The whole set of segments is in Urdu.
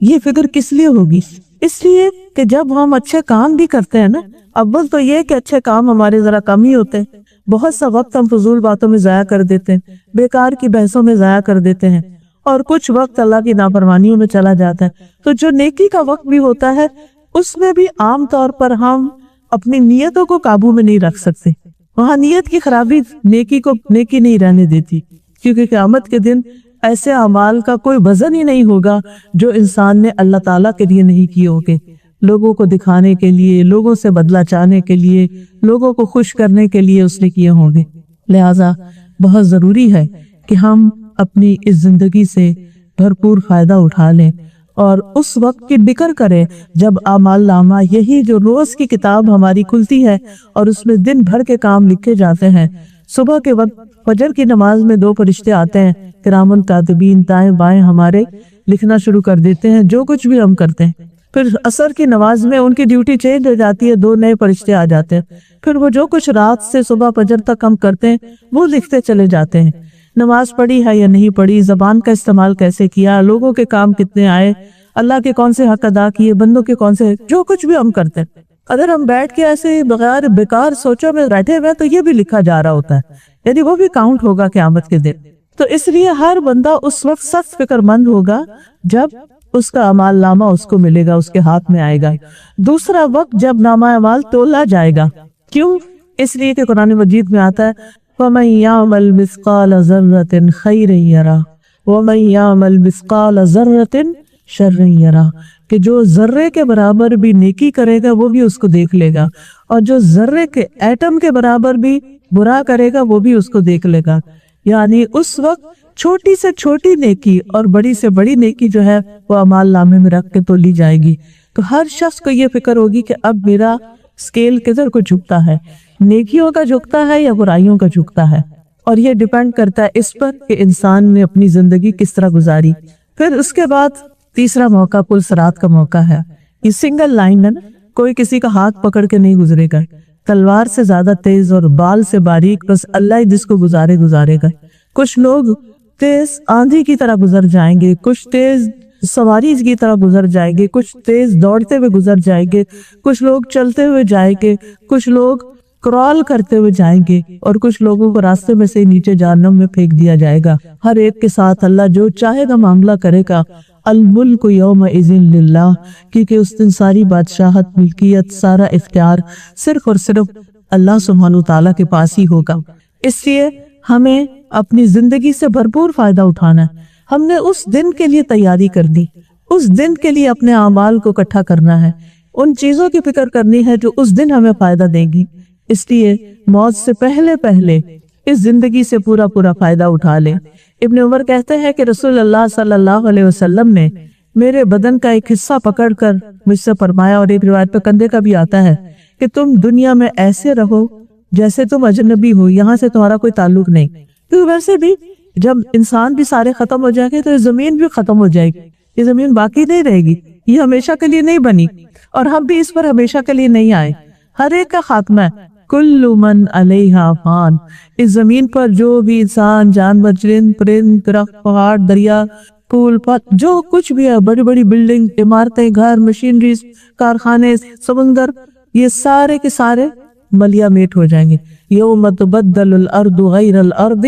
یہ فکر کس لیے ہوگی؟ اس لیے کہ جب ہم اچھے کام بھی کرتے ہیں نا، اول تو یہ کہ اچھے کام ہمارے ذرا کم ہی ہوتے ہیں، بہت سا وقت ہم فضول باتوں میں ضائع کر دیتے ہیں، بیکار کی بحثوں میں ضائع کر دیتے ہیں، اور کچھ وقت اللہ کی نافرمانیوں میں چلا جاتا ہے۔ تو جو نیکی کا وقت بھی ہوتا ہے اس میں بھی عام طور پر ہم اپنی نیتوں کو قابو میں نہیں رکھ سکتے، وہاں نیت کی خرابی نیکی کو نیکی نہیں رہنے دیتی، کیونکہ قیامت کے دن ایسے اعمال کا کوئی وزن ہی نہیں ہوگا جو انسان نے اللہ تعالیٰ کے لیے نہیں کیے ہوگے، لوگوں کو دکھانے کے لیے، لوگوں سے بدلہ چاہنے کے لیے، لوگوں کو خوش کرنے کے لیے اس نے کیے ہوں گے۔ لہٰذا بہت ضروری ہے کہ ہم اپنی اس زندگی سے بھرپور فائدہ اٹھا لیں اور اس وقت کی فکر کریں جب اعمال نامہ، یہی جو روز کی کتاب ہماری کھلتی ہے اور اس میں دن بھر کے کام لکھے جاتے ہیں، صبح کے وقت فجر کی نماز میں 2 فرشتے آتے ہیں، کرام الکاتبین، دائیں بائیں ہمارے لکھنا شروع کر دیتے ہیں جو کچھ بھی ہم کرتے ہیں۔ پھر عصر کی نماز میں ان کی ڈیوٹی چینج ہو جاتی ہے، 2 نئے فرشتے آ جاتے ہیں، پھر وہ جو کچھ رات سے صبح فجر تک ہم کرتے ہیں وہ لکھتے چلے جاتے ہیں، نماز پڑھی ہے یا نہیں پڑھی، زبان کا استعمال کیسے کیا، لوگوں کے کام کتنے آئے، اللہ کے کون سے حق ادا کیے، بندوں کے کون سے، جو کچھ بھی ہم کرتے ہیں۔ اگر ہم بیٹھ کے ایسے بغیر بیکار سوچوں میں بیٹھے ہوئے تو یہ بھی لکھا جا رہا ہوتا ہے، یعنی وہ بھی کاؤنٹ ہوگا قیامت کے دن۔ تو اس لیے ہر بندہ اس وقت سخت فکر مند ہوگا جب اس کا اعمال نامہ اس کو ملے گا، اس کے ہاتھ میں آئے گا۔ دوسرا وقت جب نامہ اعمال تولا جائے گا، کیوں؟ اس لیے کہ قرآن مجید میں آتا ہے وَمَن يَعْمَلْ مِثْقَالَ ذَرَّةٍ خَيْرًا يَرَهُ وَمَن يَعْمَلْ مِثْقَالَ ذَرَّةٍ شَرًّا يَرَهُ، کہ جو ذرے کے برابر بھی نیکی کرے گا وہ بھی اس کو دیکھ لے گا، اور جو ذرے کے ایٹم کے برابر بھی برا کرے گا وہ بھی اس کو دیکھ لے گا۔ یعنی اس وقت چھوٹی سے چھوٹی نیکی اور بڑی سے بڑی نیکی جو ہے وہ اعمال نامے میں رکھ کے تو لی جائے گی۔ تو ہر شخص کو یہ فکر ہوگی کہ اب میرا اسکیل کدھر کو جھکتا ہے، نیکیوں کا جھکتا ہے یا برائیوں کا جھکتا ہے، اور یہ ڈیپینڈ کرتا ہے اس پر کہ انسان نے اپنی زندگی کس طرح گزاری۔ پھر اس کے بعد تیسرا موقع پل صراط کا موقع ہے۔ یہ سنگل لائن ہے نا، کوئی کسی کا ہاتھ پکڑ کے نہیں گزرے گا، تلوار سے زیادہ تیز اور بال سے باریک بس اللہ ہی جس کو گزارے گا۔ کچھ لوگ تیز آندھی کی طرح گزر جائیں گے، کچھ تیز سواری کی طرح گزر جائیں گے، کچھ تیز دوڑتے ہوئے گزر جائیں گے، کچھ لوگ چلتے ہوئے جائیں گے، کچھ لوگ کرال کرتے ہوئے جائیں گے، اور کچھ لوگوں کو راستے میں سے نیچے جہنم میں پھینک دیا جائے گا۔ ہر ایک کے ساتھ اللہ جو چاہے گا معاملہ کرے گا۔ الملک یومئذ للہ، کیونکہ اس دن ساری بادشاہت، ملکیت، سارا اختیار صرف اور صرف اللہ سبحانہ وتعالیٰ کے پاس ہی ہوگا۔ اس لیے ہمیں اپنی زندگی سے بھرپور فائدہ اٹھانا ہے۔ ہم نے اس دن کے لیے تیاری کرنی، اس دن کے لیے اپنے اعمال کو اکٹھا کرنا ہے، ان چیزوں کی فکر کرنی ہے جو اس دن ہمیں فائدہ دے گی۔ اس لیے موت سے پہلے اس زندگی سے پورا فائدہ اٹھا لیں۔ ابن عمر کہتے ہیں کہ رسول اللہ صلی اللہ علیہ وسلم نے میرے بدن کا ایک حصہ پکڑ کر مجھ سے فرمایا، اور ایک روایت پہ کندھے کا بھی آتا ہے، کہ تم دنیا میں ایسے رہو جیسے تم اجنبی ہو، یہاں سے تمہارا کوئی تعلق نہیں، تو ویسے بھی جب انسان بھی سارے ختم ہو جائیں گے تو یہ زمین بھی ختم ہو جائے گی، یہ زمین باقی نہیں رہے گی، یہ ہمیشہ کے لیے نہیں بنی، اور ہم بھی اس پر ہمیشہ کے لیے نہیں آئے، ہر ایک کا خاتمہ ہے۔ کل من علیہا فان، اس زمین پر جو بھی انسان، جانور، چرند پرند، درخت، پہاڑ، دریا، پھول پت، جو کچھ بھی ہے، بڑی بڑی بلڈنگ، عمارتیں، گھر، مشینریز، کارخانے، سمندر، یہ سارے کے سارے ملیا میٹ ہو جائیں گے۔ یوم تبدل الارض غیر الارض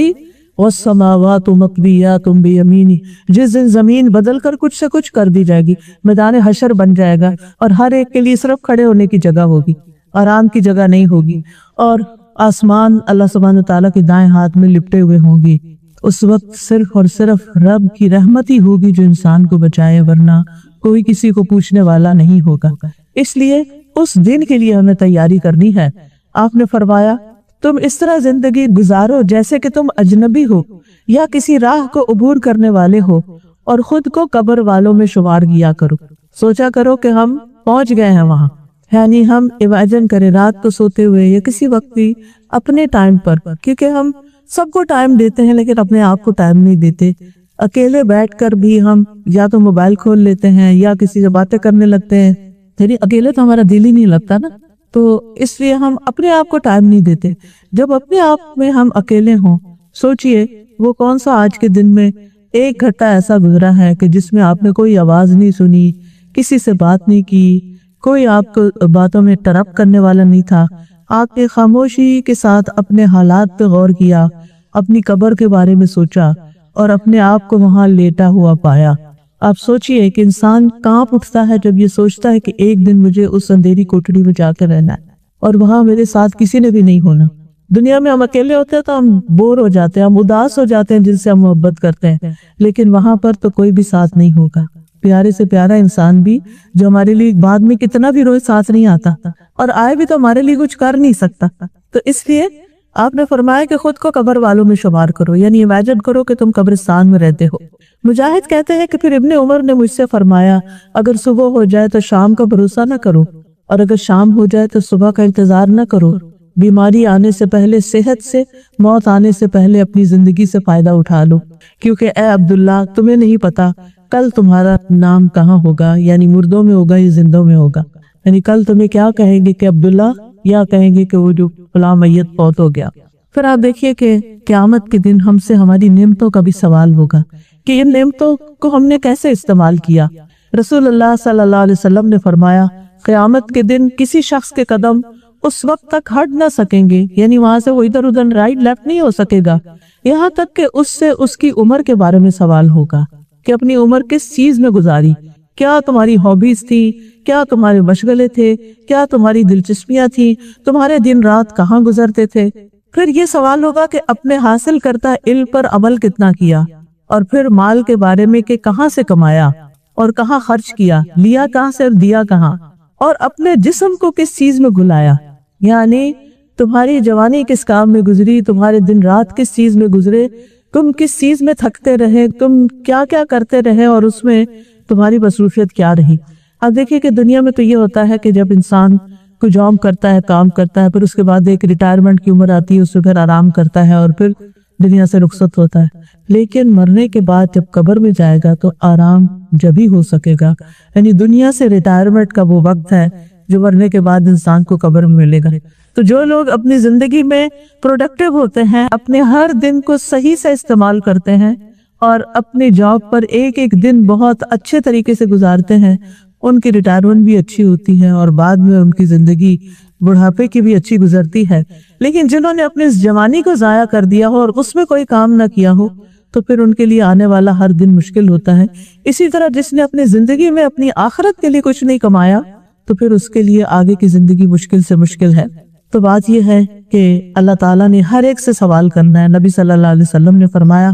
والسماوات مطویات بیمینہ، جس دن زمین بدل کر کچھ سے کچھ کر دی جائے گی، میدان حشر بن جائے گا، اور ہر ایک کے لیے صرف کھڑے ہونے کی جگہ ہوگی، آرام کی جگہ نہیں ہوگی، اور آسمان اللہ سبحانہ تعالیٰ کے دائیں ہاتھ میں لپٹے ہوئے ہوں گی۔ اس وقت صرف اور صرف رب کی رحمت ہی ہوگی جو انسان کو بچائے، ورنہ کوئی کسی کو پوچھنے والا نہیں ہوگا۔ اس لیے اس دن کے لیے ہمیں تیاری کرنی ہے۔ آپ نے فرمایا تم اس طرح زندگی گزارو جیسے کہ تم اجنبی ہو یا کسی راہ کو عبور کرنے والے ہو، اور خود کو قبر والوں میں شمار کیا کرو، سوچا کرو کہ ہم پہنچ گئے ہیں وہاں، یعنی ہم امیجن کریں رات کو سوتے ہوئے یا کسی وقت بھی اپنے ٹائم پر، کیونکہ ہم سب کو ٹائم دیتے ہیں لیکن اپنے آپ کو ٹائم نہیں دیتے۔ اکیلے بیٹھ کر بھی ہم یا تو موبائل کھول لیتے ہیں یا کسی سے باتیں کرنے لگتے ہیں، یعنی اکیلے تو ہمارا دل ہی نہیں لگتا نا، تو اس لیے ہم اپنے آپ کو ٹائم نہیں دیتے۔ جب اپنے آپ میں ہم اکیلے ہوں، سوچئے وہ کون سا آج کے دن میں ایک گھنٹہ ایسا گزرا ہے کہ جس میں آپ نے کوئی آواز نہیں سنی، کسی سے بات نہیں کی، کوئی آپ کو باتوں میں انٹرپٹ کرنے والا نہیں تھا، آپ نے خاموشی کے ساتھ اپنے حالات پہ غور کیا، اپنی قبر کے بارے میں سوچا اور اپنے آپ کو وہاں لیٹا ہوا پایا۔ آپ سوچئے کہ انسان کانپ اٹھتا ہے جب یہ سوچتا ہے کہ ایک دن مجھے اس اندھیری کوٹڑی میں جا کے رہنا ہے اور وہاں میرے ساتھ کسی نے بھی نہیں ہونا۔ دنیا میں ہم اکیلے ہوتے ہیں تو ہم بور ہو جاتے ہیں، ہم اداس ہو جاتے ہیں جن سے ہم محبت کرتے ہیں، لیکن وہاں پر تو کوئی بھی ساتھ نہیں ہوگا۔ پیارے سے پیارا انسان بھی جو ہمارے لیے بعد میں کتنا بھی روئے ساتھ نہیں آتا، اور آئے بھی تو ہمارے لیے کچھ کر نہیں سکتا۔ تو اس لیے آپ نے فرمایا کہ خود کو قبر والوں میں شمار کرو، یعنی امیجن کرو کہ تم قبرستان میں رہتے ہو۔ مجاہد کہتے ہیں کہ پھر ابن عمر نے مجھ سے فرمایا، اگر صبح ہو جائے تو شام کا بھروسہ نہ کرو، اور اگر شام ہو جائے تو صبح کا انتظار نہ کرو۔ بیماری آنے سے پہلے صحت سے، موت آنے سے پہلے اپنی زندگی سے فائدہ اٹھا لو، کیونکہ اے عبداللہ تمہیں نہیں پتا کل تمہارا نام کہاں ہوگا، یعنی مردوں میں ہوگا یا زندوں میں ہوگا، یعنی کل تمہیں کیا کہیں گے کہ عبداللہ، یا کہیں گے کہ وہ جو فلاں میت فوت ہو گیا۔ پھر آپ دیکھیے کہ قیامت کے دن ہم سے ہماری نعمتوں کا بھی سوال ہوگا کہ ان نعمتوں کو ہم نے کیسے استعمال کیا۔ رسول اللہ صلی اللہ علیہ وسلم نے فرمایا، قیامت کے دن کسی شخص کے قدم اس وقت تک ہٹ نہ سکیں گے، یعنی وہاں سے وہ ادھر ادھر رائٹ لیفٹ نہیں ہو سکے گا، یہاں تک کہ اس سے اس کی عمر کے بارے میں سوال ہوگا کہ اپنی عمر کس چیز میں گزاری، کیا تمہاری ہابیز تھی، کیا تمہارے مشغلے تھے، کیا تمہاری دلچسپیاں تھیں، تمہارے دن رات کہاں گزرتے تھے۔ پھر یہ سوال ہوگا کہ اپنے حاصل کرتا علم پر عمل کتنا کیا، اور پھر مال کے بارے میں کہ کہاں سے کمایا اور کہاں خرچ کیا، لیا کہاں سے اور دیا کہاں، اور اپنے جسم کو کس چیز میں گلایا، یعنی تمہاری جوانی کس کام میں گزری، تمہارے دن رات کس چیز میں گزرے، تم کس چیز میں تھکتے رہے، تم کیا کیا کرتے رہے اور اس میں تمہاری مصروفیت کیا رہی۔ اب دیکھیے کہ دنیا میں تو یہ ہوتا ہے کہ جب انسان کو جاب کرتا ہے، کام کرتا ہے، پھر اس کے بعد ایک ریٹائرمنٹ کی عمر آتی ہے، اس میں پھر آرام کرتا ہے اور پھر دنیا سے رخصت ہوتا ہے۔ لیکن مرنے کے بعد جب قبر میں جائے گا تو آرام جب ہی ہو سکے گا، یعنی دنیا سے ریٹائرمنٹ کا وہ وقت ہے جو مرنے کے بعد انسان کو قبر میں ملے گا۔ تو جو لوگ اپنی زندگی میں پروڈکٹیو ہوتے ہیں، اپنے ہر دن کو صحیح سے استعمال کرتے ہیں اور اپنی جاب پر ایک ایک دن بہت اچھے طریقے سے گزارتے ہیں، ان کی ریٹائرمنٹ بھی اچھی ہوتی ہے اور بعد میں ان کی زندگی بڑھاپے کی بھی اچھی گزرتی ہے۔ لیکن جنہوں نے اپنی جوانی کو ضائع کر دیا ہو اور اس میں کوئی کام نہ کیا ہو تو پھر ان کے لیے آنے والا ہر دن مشکل ہوتا ہے۔ اسی طرح جس نے اپنی زندگی میں اپنی آخرت کے لیے کچھ نہیں کمایا تو پھر اس کے لیے آگے کی زندگی مشکل سے مشکل ہے۔ تو بات یہ ہے کہ اللہ تعالیٰ نے ہر ایک سے سوال کرنا ہے۔ نبی صلی اللہ علیہ وسلم نے فرمایا،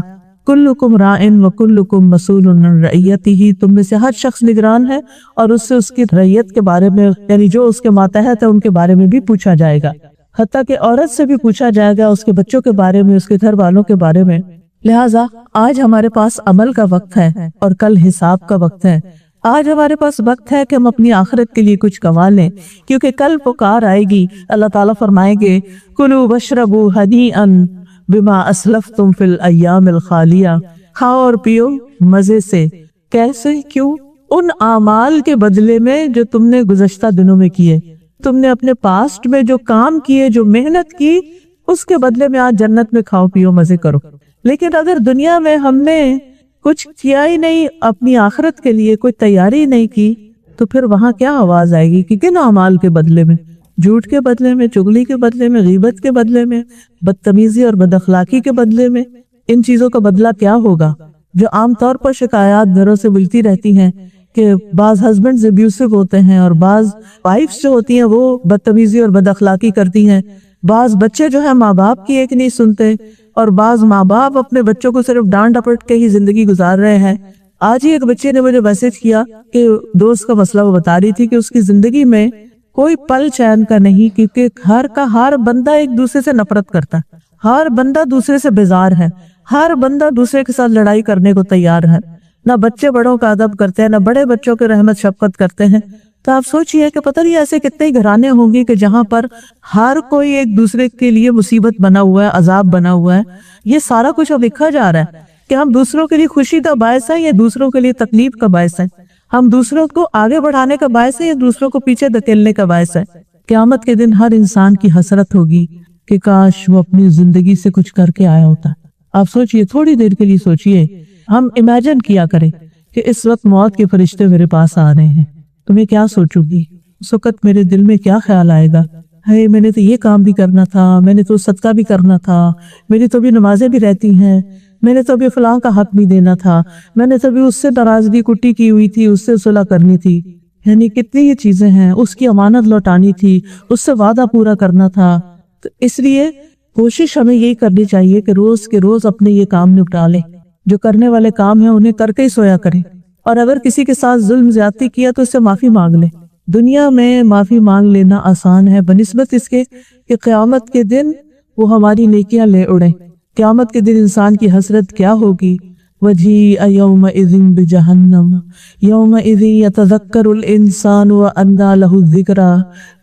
کلکم راعٍ وکلکم مسئول عن رعیتہ، تم میں سے ہر شخص نگران ہے اور اس سے اس کی رعیت کے بارے میں، یعنی جو اس کے ماتحت ہے ان کے بارے میں بھی پوچھا جائے گا، حتیٰ کہ عورت سے بھی پوچھا جائے گا، اس کے بچوں کے بارے میں، اس کے گھر والوں کے بارے میں۔ لہٰذا آج ہمارے پاس عمل کا وقت ہے اور کل حساب کا وقت ہے۔ آج ہمارے پاس وقت ہے کہ ہم اپنی آخرت کے لیے کچھ کما لیں، کیونکہ کل پکار آئے گی، اللہ تعالیٰ فرمائیں گے، کلوا واشربوا ہنیئا بما اسلفتم فی الایام الخالیہ، کھاؤ اور پیو مزے سے۔ کیسے؟ کیوں؟ ان اعمال کے بدلے میں جو تم نے گزشتہ دنوں میں کیے، تم نے اپنے پاسٹ میں جو کام کیے، جو محنت کی، اس کے بدلے میں آج جنت میں کھاؤ پیو مزے کرو۔ لیکن اگر دنیا میں ہم نے کچھ کیا ہی نہیں، اپنی آخرت کے لیے کوئی تیاری نہیں کی، تو پھر وہاں کیا آواز آئے گی کہ کن اعمال کے بدلے میں؟ جھوٹ کے بدلے میں، چغلی کے بدلے میں، غیبت کے بدلے میں، بدتمیزی اور بد اخلاقی کے بدلے میں؟ ان چیزوں کا بدلہ کیا ہوگا؟ جو عام طور پر شکایات گھروں سے ملتی رہتی ہیں کہ بعض ہسبینڈز ابیوسو ہوتے ہیں اور بعض وائفز جو ہوتی ہیں وہ بدتمیزی اور بد اخلاقی کرتی ہیں، بعض بچے جو ہیں ماں باپ کی ایک نہیں سنتے، اور بعض ماں باپ اپنے بچوں کو صرف ڈانٹ ڈپٹ کے ہی زندگی گزار رہے ہیں۔ آج ہی ایک بچے نے مجھے میسج کیا کہ دوست کا مسئلہ وہ بتا رہی تھی کہ اس کی زندگی میں کوئی پل چین کا نہیں، کیونکہ ہر بندہ ایک دوسرے سے نفرت کرتا ہے، ہر بندہ دوسرے سے بیزار ہے، ہر بندہ دوسرے کے ساتھ لڑائی کرنے کو تیار ہے، نہ بچے بڑوں کا ادب کرتے ہیں، نہ بڑے بچوں کے رحمت شفقت کرتے ہیں۔ تو آپ سوچئے کہ پتہ نہیں ایسے کتنے گھرانے ہوں گے کہ جہاں پر ہر کوئی ایک دوسرے کے لیے مصیبت بنا ہوا ہے، عذاب بنا ہوا ہے۔ یہ سارا کچھ اب لکھا جا رہا ہے کہ ہم دوسروں کے لیے خوشی کا باعث ہے یا دوسروں کے لیے تکلیف کا باعث ہے، ہم دوسروں کو آگے بڑھانے کا باعث ہے یا دوسروں کو پیچھے دھکیلنے کا باعث ہے۔ قیامت کے دن ہر انسان کی حسرت ہوگی کہ کاش وہ اپنی زندگی سے کچھ کر کے آیا ہوتا۔ آپ سوچئے، تھوڑی دیر کے لیے سوچئے ہم امیجن کیا کریں کہ اس وقت موت کے فرشتے میرے پاس آ رہے ہیں تو میں کیا سوچوں گی، اس وقت میرے دل میں کیا خیال آئے گا، ہے میں نے تو یہ کام بھی کرنا تھا، میں نے تو صدقہ بھی کرنا تھا، میری تو بھی نمازیں بھی رہتی ہیں، میں نے تو ابھی فلاں کا حق بھی دینا تھا، میں نے تو ابھی اس سے ناراضگی کٹی کی ہوئی تھی، اس سے صلح کرنی تھی، یعنی کتنی ہی چیزیں ہیں، اس کی امانت لوٹانی تھی، اس سے وعدہ پورا کرنا تھا۔ تو اس لیے کوشش ہمیں یہی کرنی چاہیے کہ روز کے روز اپنے یہ کام نپٹا لیں، جو کرنے والے کام ہیں انہیں کر کے ہی سویا کریں، اور اگر کسی کے ساتھ ظلم زیادتی کیا تو اس سے معافی مانگ لیں۔ دنیا میں معافی مانگ لینا آسان ہے بنسبت اس کے کہ قیامت کے دن وہ ہماری نیکیاں لے اڑیں۔ قیامت کے دن انسان کی حسرت کیا ہوگی، وَجِيءَ يَوْمَئِذٍ بِجَهَنَّمَ يَوْمَئِذٍ يَتَذَكَّرُ الْإِنسَانُ وَأَنَّىٰ لَهُ الذِّكْرَىٰ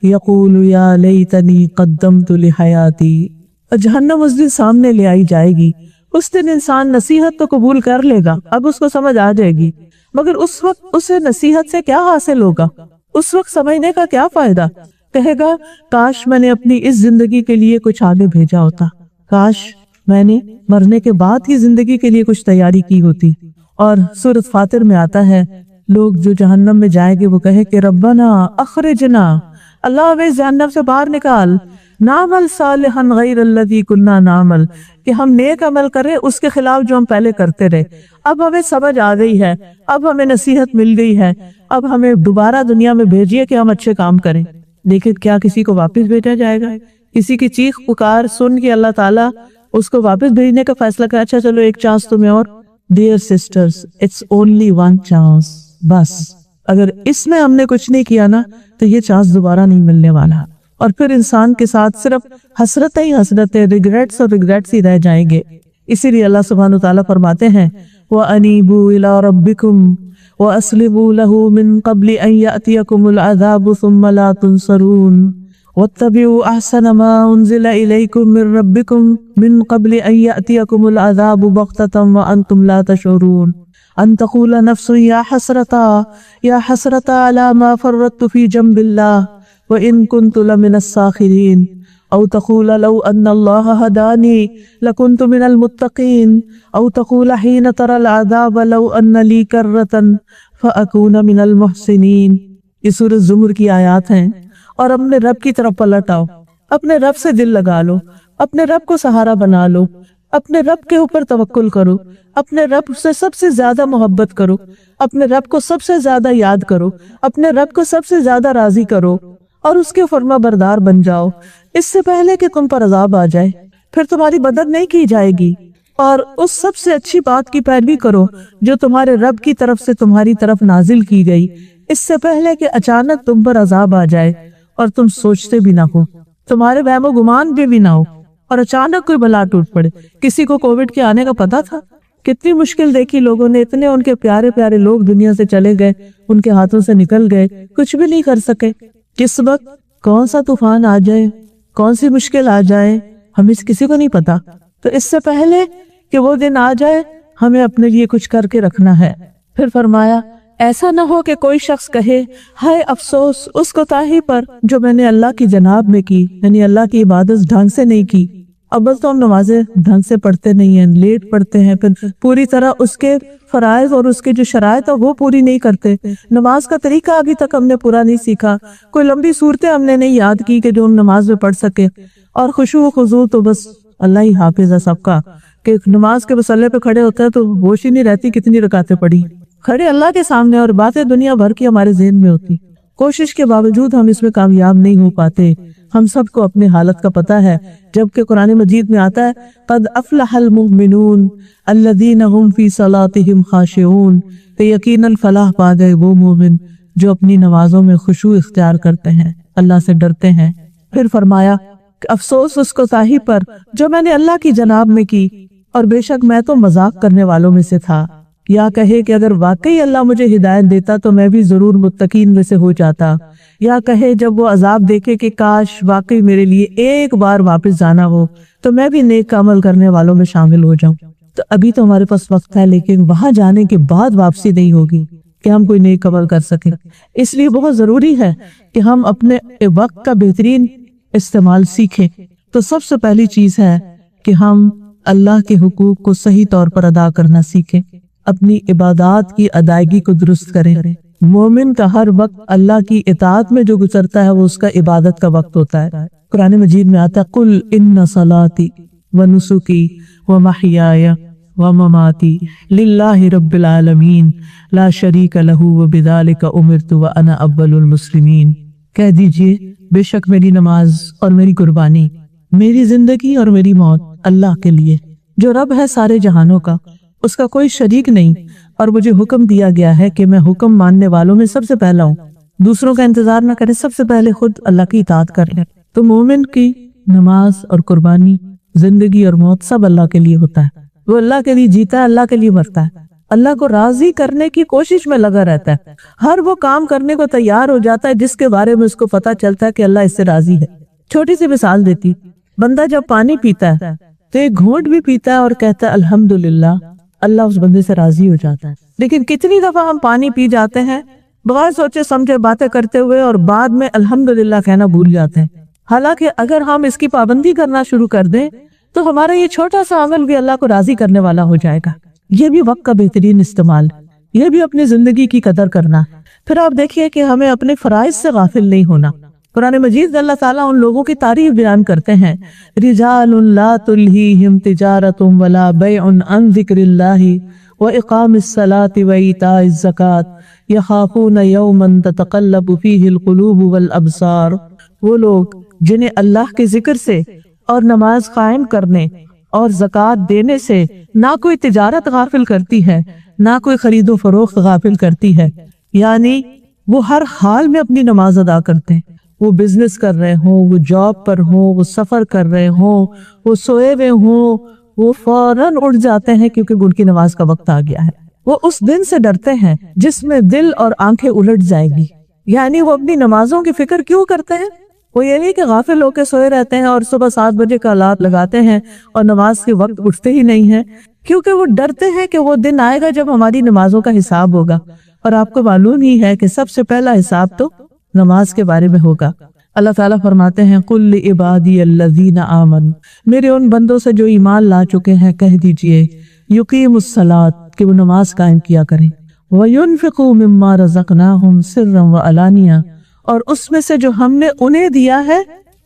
يَقُولُ يَا لَيْتَنِي قَدَّمْتُ لِحَيَاتِي۔ جہنم اس دن سامنے لے آئی جائے گی۔ اس دن انسان نصیحت تو قبول کر لے گا، اب اس کو سمجھ آ جائے گی، مگر اس وقت اسے نصیحت سے کیا حاصل ہوگا، اس وقت سمجھنے کا کیا فائدہ؟ کہے گا کاش میں نے اپنی اس زندگی کے لیے کچھ آگے بھیجا ہوتا، کاش میں نے مرنے کے بعد ہی زندگی کے لیے کچھ تیاری کی ہوتی۔ اور سورۃ فاطر میں آتا ہے لوگ جو جہنم میں جائیں گے وہ کہے کہ ربنا اخرجنا، اللہ ہمیں اس جہنم سے باہر نکال، نعمل صالحا غیر الذی کننا نعمل، کہ ہم نیک عمل کریں اس کے خلاف جو ہم پہلے کرتے رہے۔ اب ہمیں سمجھ آ گئی ہے، اب ہمیں نصیحت مل گئی ہے، اب ہمیں دوبارہ دنیا میں بھیجیے کہ ہم اچھے کام کریں۔ لیکن کیا کسی کو واپس بھیجا جائے گا؟ کسی کی چیخ پکار سن کے اللہ تعالیٰ اس کو واپس بھیجنے کا فیصلہ کرے، اچھا چلو ایک چانس تمہیں اور۔ Dear sisters, it's only one chance, بس اگر اس میں ہم نے کچھ نہیں کیا نا تو یہ چانس دوبارہ نہیں ملنے والا، اور پھر انسان کے ساتھ صرف حسرتیں ہی حسرتیں، ریگریٹس اور ریگریٹس ہی رہ جائیں گے۔ اسی لیے اللہ سبحانہ وتعالیٰ فرماتے ہیں وَأَنِيبُوا إِلَىٰ رَبِّكُمْ وَأَسْلِمُوا لَهُ مِن قَبْلِ أَن يَأْتِيَكُمُ الْعَذَابُ ثُمَّ لَا تُنصَرُونَ وَاتَّبِعُوا أَحْسَنَ مَا أُنزِلَ إِلَيْكُم مِّن رَّبِّكُم مِّن قَبْلِ أَن يَأْتِيَكُمُ الْعَذَابُ بَغْتَةً وَأَنتُمْ لَا تَشْعُرُونَ أَن تَقُولَ نَفْسٌ يَا حَسْرَتَا عَلَىٰ مَا فَرَّطتُ فِي جَنبِ اللَّهِ وَإِن كُنتُ لَمِنَ السَّاخِرِينَ أو تقول لو أن الله هداني لكنت من المتقين أو تقول حين ترى العذاب لو أن لي كرة فأكون من المحسنين۔ یہ سورۃ زمر کی آیات ہیں، اور اپنے رب کی طرف پلٹ آؤ، اپنے رب سے دل لگا لو، اپنے رب کو سہارا بنا لو، اپنے رب کے اوپر توکل کرو، اپنے رب سے سب سے زیادہ محبت کرو، اپنے رب کو سب سے زیادہ یاد کرو، اپنے رب کو سب سے زیادہ راضی کرو، اور اس کے فرما بردار بن جاؤ، اس سے پہلے کہ تم پر عذاب آ جائے۔ پھر تمہاری مدد نہیں کی جائے گی، اور اس سب سے اچھی بات کی پیروی کرو جو تمہارے رب کی طرف سے تمہاری طرف نازل کی گئی، اس سے پہلے کہ اچانک تم پر عذاب آ جائے اور تم سوچتے بھی نہ ہو، تمہارے وہم و گمان بھی نہ ہو، اور اچانک کوئی بلا ٹوٹ پڑے۔ کسی کو کووڈ کے آنے کا پتہ تھا؟ کتنی مشکل دیکھی لوگوں نے، اتنے ان کے پیارے پیارے لوگ دنیا سے چلے گئے، ان کے ہاتھوں سے نکل گئے، کچھ بھی نہیں کر سکے۔ کس وقت کون سا طوفان آ جائے، کون سی مشکل آ جائے، ہمیں کسی کو نہیں پتا۔ تو اس سے پہلے کہ وہ دن آ جائے ہمیں اپنے لیے کچھ کر کے رکھنا ہے۔ پھر فرمایا ایسا نہ ہو کہ کوئی شخص کہے ہائے افسوس اس کوتاہی پر جو میں نے اللہ کی جناب میں کی، یعنی اللہ کی عبادت ڈھنگ سے نہیں کی۔ اول تو ہم نمازیں ڈھنگ سے پڑھتے نہیں ہیں، لیٹ پڑھتے ہیں، پھر پوری طرح اس کے فرائض اور اس کے جو شرائط ہے وہ پوری نہیں کرتے۔ نماز کا طریقہ ابھی تک ہم نے پورا نہیں سیکھا، کوئی لمبی صورتیں ہم نے نہیں یاد کی کہ جو ہم نماز میں پڑھ سکے، اور خشوع و خضوع تو بس اللہ ہی حافظ ہے سب کا، کہ نماز کے مسئلے پہ کھڑے ہوتے ہیں تو ہوش ہی نہیں رہتی کتنی رکعتیں پڑھی، کھڑے اللہ کے سامنے اور باتیں دنیا بھر کی ہمارے ذہن میں ہوتی۔ کوشش کے باوجود ہم اس میں کامیاب نہیں ہو پاتے۔ ہم سب کو اپنی حالت کا پتہ ہے، جبکہ قرآن مجید میں آتا ہے قد افلح المؤمنون الذین هم فی صلاتهم خاشعون، کہ یقیناً فلاح پا گئے وہ مومن جو اپنی نمازوں میں خشوع اختیار کرتے ہیں، اللہ سے ڈرتے ہیں۔ پھر فرمایا کہ افسوس اس کوتاہی پر جو میں نے اللہ کی جناب میں کی، اور بے شک میں تو مذاق کرنے والوں میں سے تھا۔ یا کہے کہ اگر واقعی اللہ مجھے ہدایت دیتا تو میں بھی ضرور متقین میں سے ہو جاتا۔ یا کہے جب وہ عذاب دیکھے کہ کاش واقعی میرے لیے ایک بار واپس جانا ہو تو میں بھی نیک عمل کرنے والوں میں شامل ہو جاؤں۔ تو ابھی تو ہمارے پاس وقت ہے، لیکن وہاں جانے کے بعد واپسی نہیں ہوگی کہ ہم کوئی نیک عمل کر سکیں۔ اس لیے بہت ضروری ہے کہ ہم اپنے وقت کا بہترین استعمال سیکھیں۔ تو سب سے پہلی چیز ہے کہ ہم اللہ کے حقوق کو صحیح طور پر ادا کرنا سیکھیں۔ اپنی عبادات کی ادائیگی کو درست کریں۔ مومن کا ہر وقت اللہ کی اطاعت میں جو گزرتا ہے وہ اس کا عبادت کا وقت ہوتا ہے۔ قرآن مجید میں آتا ہے قل ان صلاتی ونسکی ومحیایا ومماتی للہ رب العالمین لا شریک لہ وبذالک امرت وانا اول المسلمین۔ کہہ دیجئے بے شک میری نماز اور میری قربانی، میری زندگی اور میری موت اللہ کے لیے، جو رب ہے سارے جہانوں کا، اس کا کوئی شریک نہیں، اور مجھے حکم دیا گیا ہے کہ میں حکم ماننے والوں میں سب سے پہلا ہوں۔ دوسروں کا انتظار نہ کرے، سب سے پہلے خود اللہ کی اطاعت کر لیں۔ تو مومن کی نماز اور قربانی، زندگی اور موت سب اللہ کے لیے ہوتا ہے۔ وہ اللہ کے لیے جیتا ہے، اللہ کے لیے مرتا ہے، اللہ کو راضی کرنے کی کوشش میں لگا رہتا ہے، ہر وہ کام کرنے کو تیار ہو جاتا ہے جس کے بارے میں اس کو پتا چلتا ہے کہ اللہ اس سے راضی ہے۔ چھوٹی سی مثال دیتی، بندہ جب پانی پیتا ہے تو ایک گھونٹ بھی پیتا ہے اور کہتا ہے الحمدللہ، اللہ اس بندے سے راضی ہو جاتا ہے۔ لیکن کتنی دفعہ ہم پانی پی جاتے ہیں بغیر سوچے سمجھے باتیں کرتے ہوئے، اور بعد میں الحمدللہ کہنا بھول جاتے ہیں۔ حالانکہ اگر ہم اس کی پابندی کرنا شروع کر دیں تو ہمارا یہ چھوٹا سا عمل بھی اللہ کو راضی کرنے والا ہو جائے گا۔ یہ بھی وقت کا بہترین استعمال، یہ بھی اپنی زندگی کی قدر کرنا۔ پھر آپ دیکھیے کہ ہمیں اپنے فرائض سے غافل نہیں ہونا۔ قرآن مجید اللہ تعالیٰ ان لوگوں کی تعریف بیان کرتے ہیں، رجال لا تلہیہم تجارت ولا بیع عن ذکر اللہ واقام الصلاة وایتاء الزکاة یخافون یوما تتقلب فیہ القلوب والابصار۔ وہ لوگ جنہیں اللہ کے ذکر سے اور نماز قائم کرنے اور زکوٰۃ دینے سے نہ کوئی تجارت غافل کرتی ہے، نہ کوئی خرید و فروخت غافل کرتی ہے، یعنی وہ ہر حال میں اپنی نماز ادا کرتے ہیں، وہ بزنس کر رہے ہوں، وہ جاب پر ہوں، وہ سفر کر رہے ہوں، وہ سوئے ہوئے ہوں، وہ فوراً اٹھ جاتے ہیں کیونکہ ان کی نماز کا وقت آ گیا ہے۔ وہ اس دن سے ڈرتے ہیں جس میں دل اور آنکھیں الٹ جائے گی، یعنی وہ اپنی نمازوں کی فکر کیوں کرتے ہیں؟ وہ یہ نہیں کہ غافل ہو کے سوئے رہتے ہیں اور صبح 7 بجے کا الارم لگاتے ہیں اور نماز کے وقت اٹھتے ہی نہیں ہیں، کیونکہ وہ ڈرتے ہیں کہ وہ دن آئے گا جب ہماری نمازوں کا حساب ہوگا، اور آپ کو معلوم ہی ہے کہ سب سے پہلا حساب تو نماز کے بارے میں ہوگا۔ اللہ تعالیٰ فرماتے ہیں قُلْ لِعِبَادِيَ الَّذِينَ آمَنُوا، میرے ان بندوں سے جو ایمان لا چکے ہیں کہہ دیجئے یقیموا الصلاۃ، کہ وہ نماز قائم کیا کریں، وَيُنْفِقُوا مِمَّا رَزَقْنَاهُمْ سِرًّا وَعَلَانِيَةً، اور اس میں سے جو ہم نے انہیں دیا ہے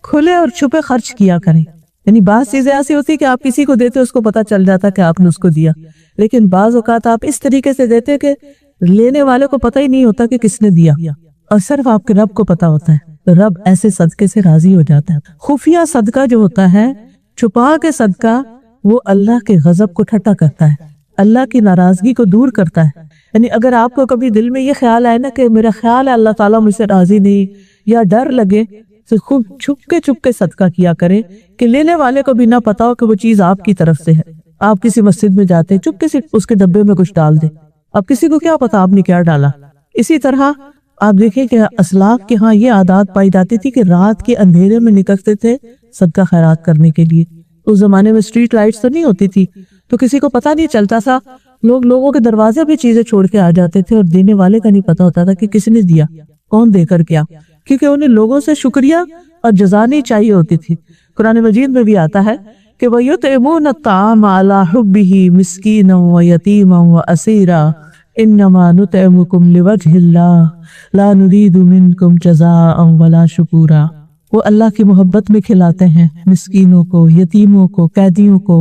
کھلے اور چھپے خرچ کیا کریں۔ یعنی بعض چیزیں ایسی ہوتی کہ آپ کسی کو دیتے اس کو پتا چل جاتا کہ آپ نے اس کو دیا، لیکن بعض اوقات آپ اس طریقے سے دیتے کہ لینے والے کو پتہ ہی نہیں ہوتا کہ کس نے دیا، اور صرف آپ کے رب کو پتا ہوتا ہے۔ تو رب ایسے صدقے سے راضی ہو جاتا ہے۔ خفیہ صدقہ جو ہوتا ہے، چھپا کے صدقہ، وہ اللہ کے غضب کو ٹھٹا کرتا ہے، اللہ کی ناراضگی کو دور کرتا ہے۔ یعنی اگر آپ کو کبھی دل میں یہ خیال آئے نا کہ میرا خیال ہے اللہ تعالیٰ مجھ سے راضی نہیں، یا ڈر لگے، تو خوب چھپ کے صدقہ کیا کرے کہ لینے والے کو بھی نہ پتا ہو کہ وہ چیز آپ کی طرف سے ہے۔ آپ کسی مسجد میں جاتے ہیں، چپکے سے اس کے ڈبے میں کچھ ڈال دیں، اب کسی کو کیا پتا آپ نے کیا ڈالا۔ اسی طرح آپ دیکھیں کہ اسلاف کے ہاں یہ عادات پائی جاتی تھی کہ رات کے اندھیرے میں نکلتے تھے صدقہ خیرات کرنے کے لیے۔ اس زمانے میں اسٹریٹ لائٹس تو نہیں ہوتی تھی، تو کسی کو پتا نہیں چلتا تھا، لوگوں کے دروازے بھی چیزیں چھوڑ کے آ جاتے تھے، اور دینے والے کا نہیں پتا ہوتا تھا کہ کس نے دیا، کون دے کر کیا، کیونکہ انہیں لوگوں سے شکریہ اور جزا نہیں چاہیے ہوتی تھی۔ قرآن مجید میں بھی آتا ہے کہ وَيُطْعِمُونَ الطَّعَامَ عَلَى حُبِّهِ مِسْكِينًا وَيَتِيمًا وَأَسِيرًا إِنَّمَا نُطْعِمُكُمْ لِوَجْهِ اللَّهِ لَا نُرِيدُ مِنْكُمْ جَزَاءً وَلَا شُكُورًا۔ وہ اللہ کی محبت میں کھلاتے ہیں مسکینوں کو، یتیموں کو، قیدیوں کو،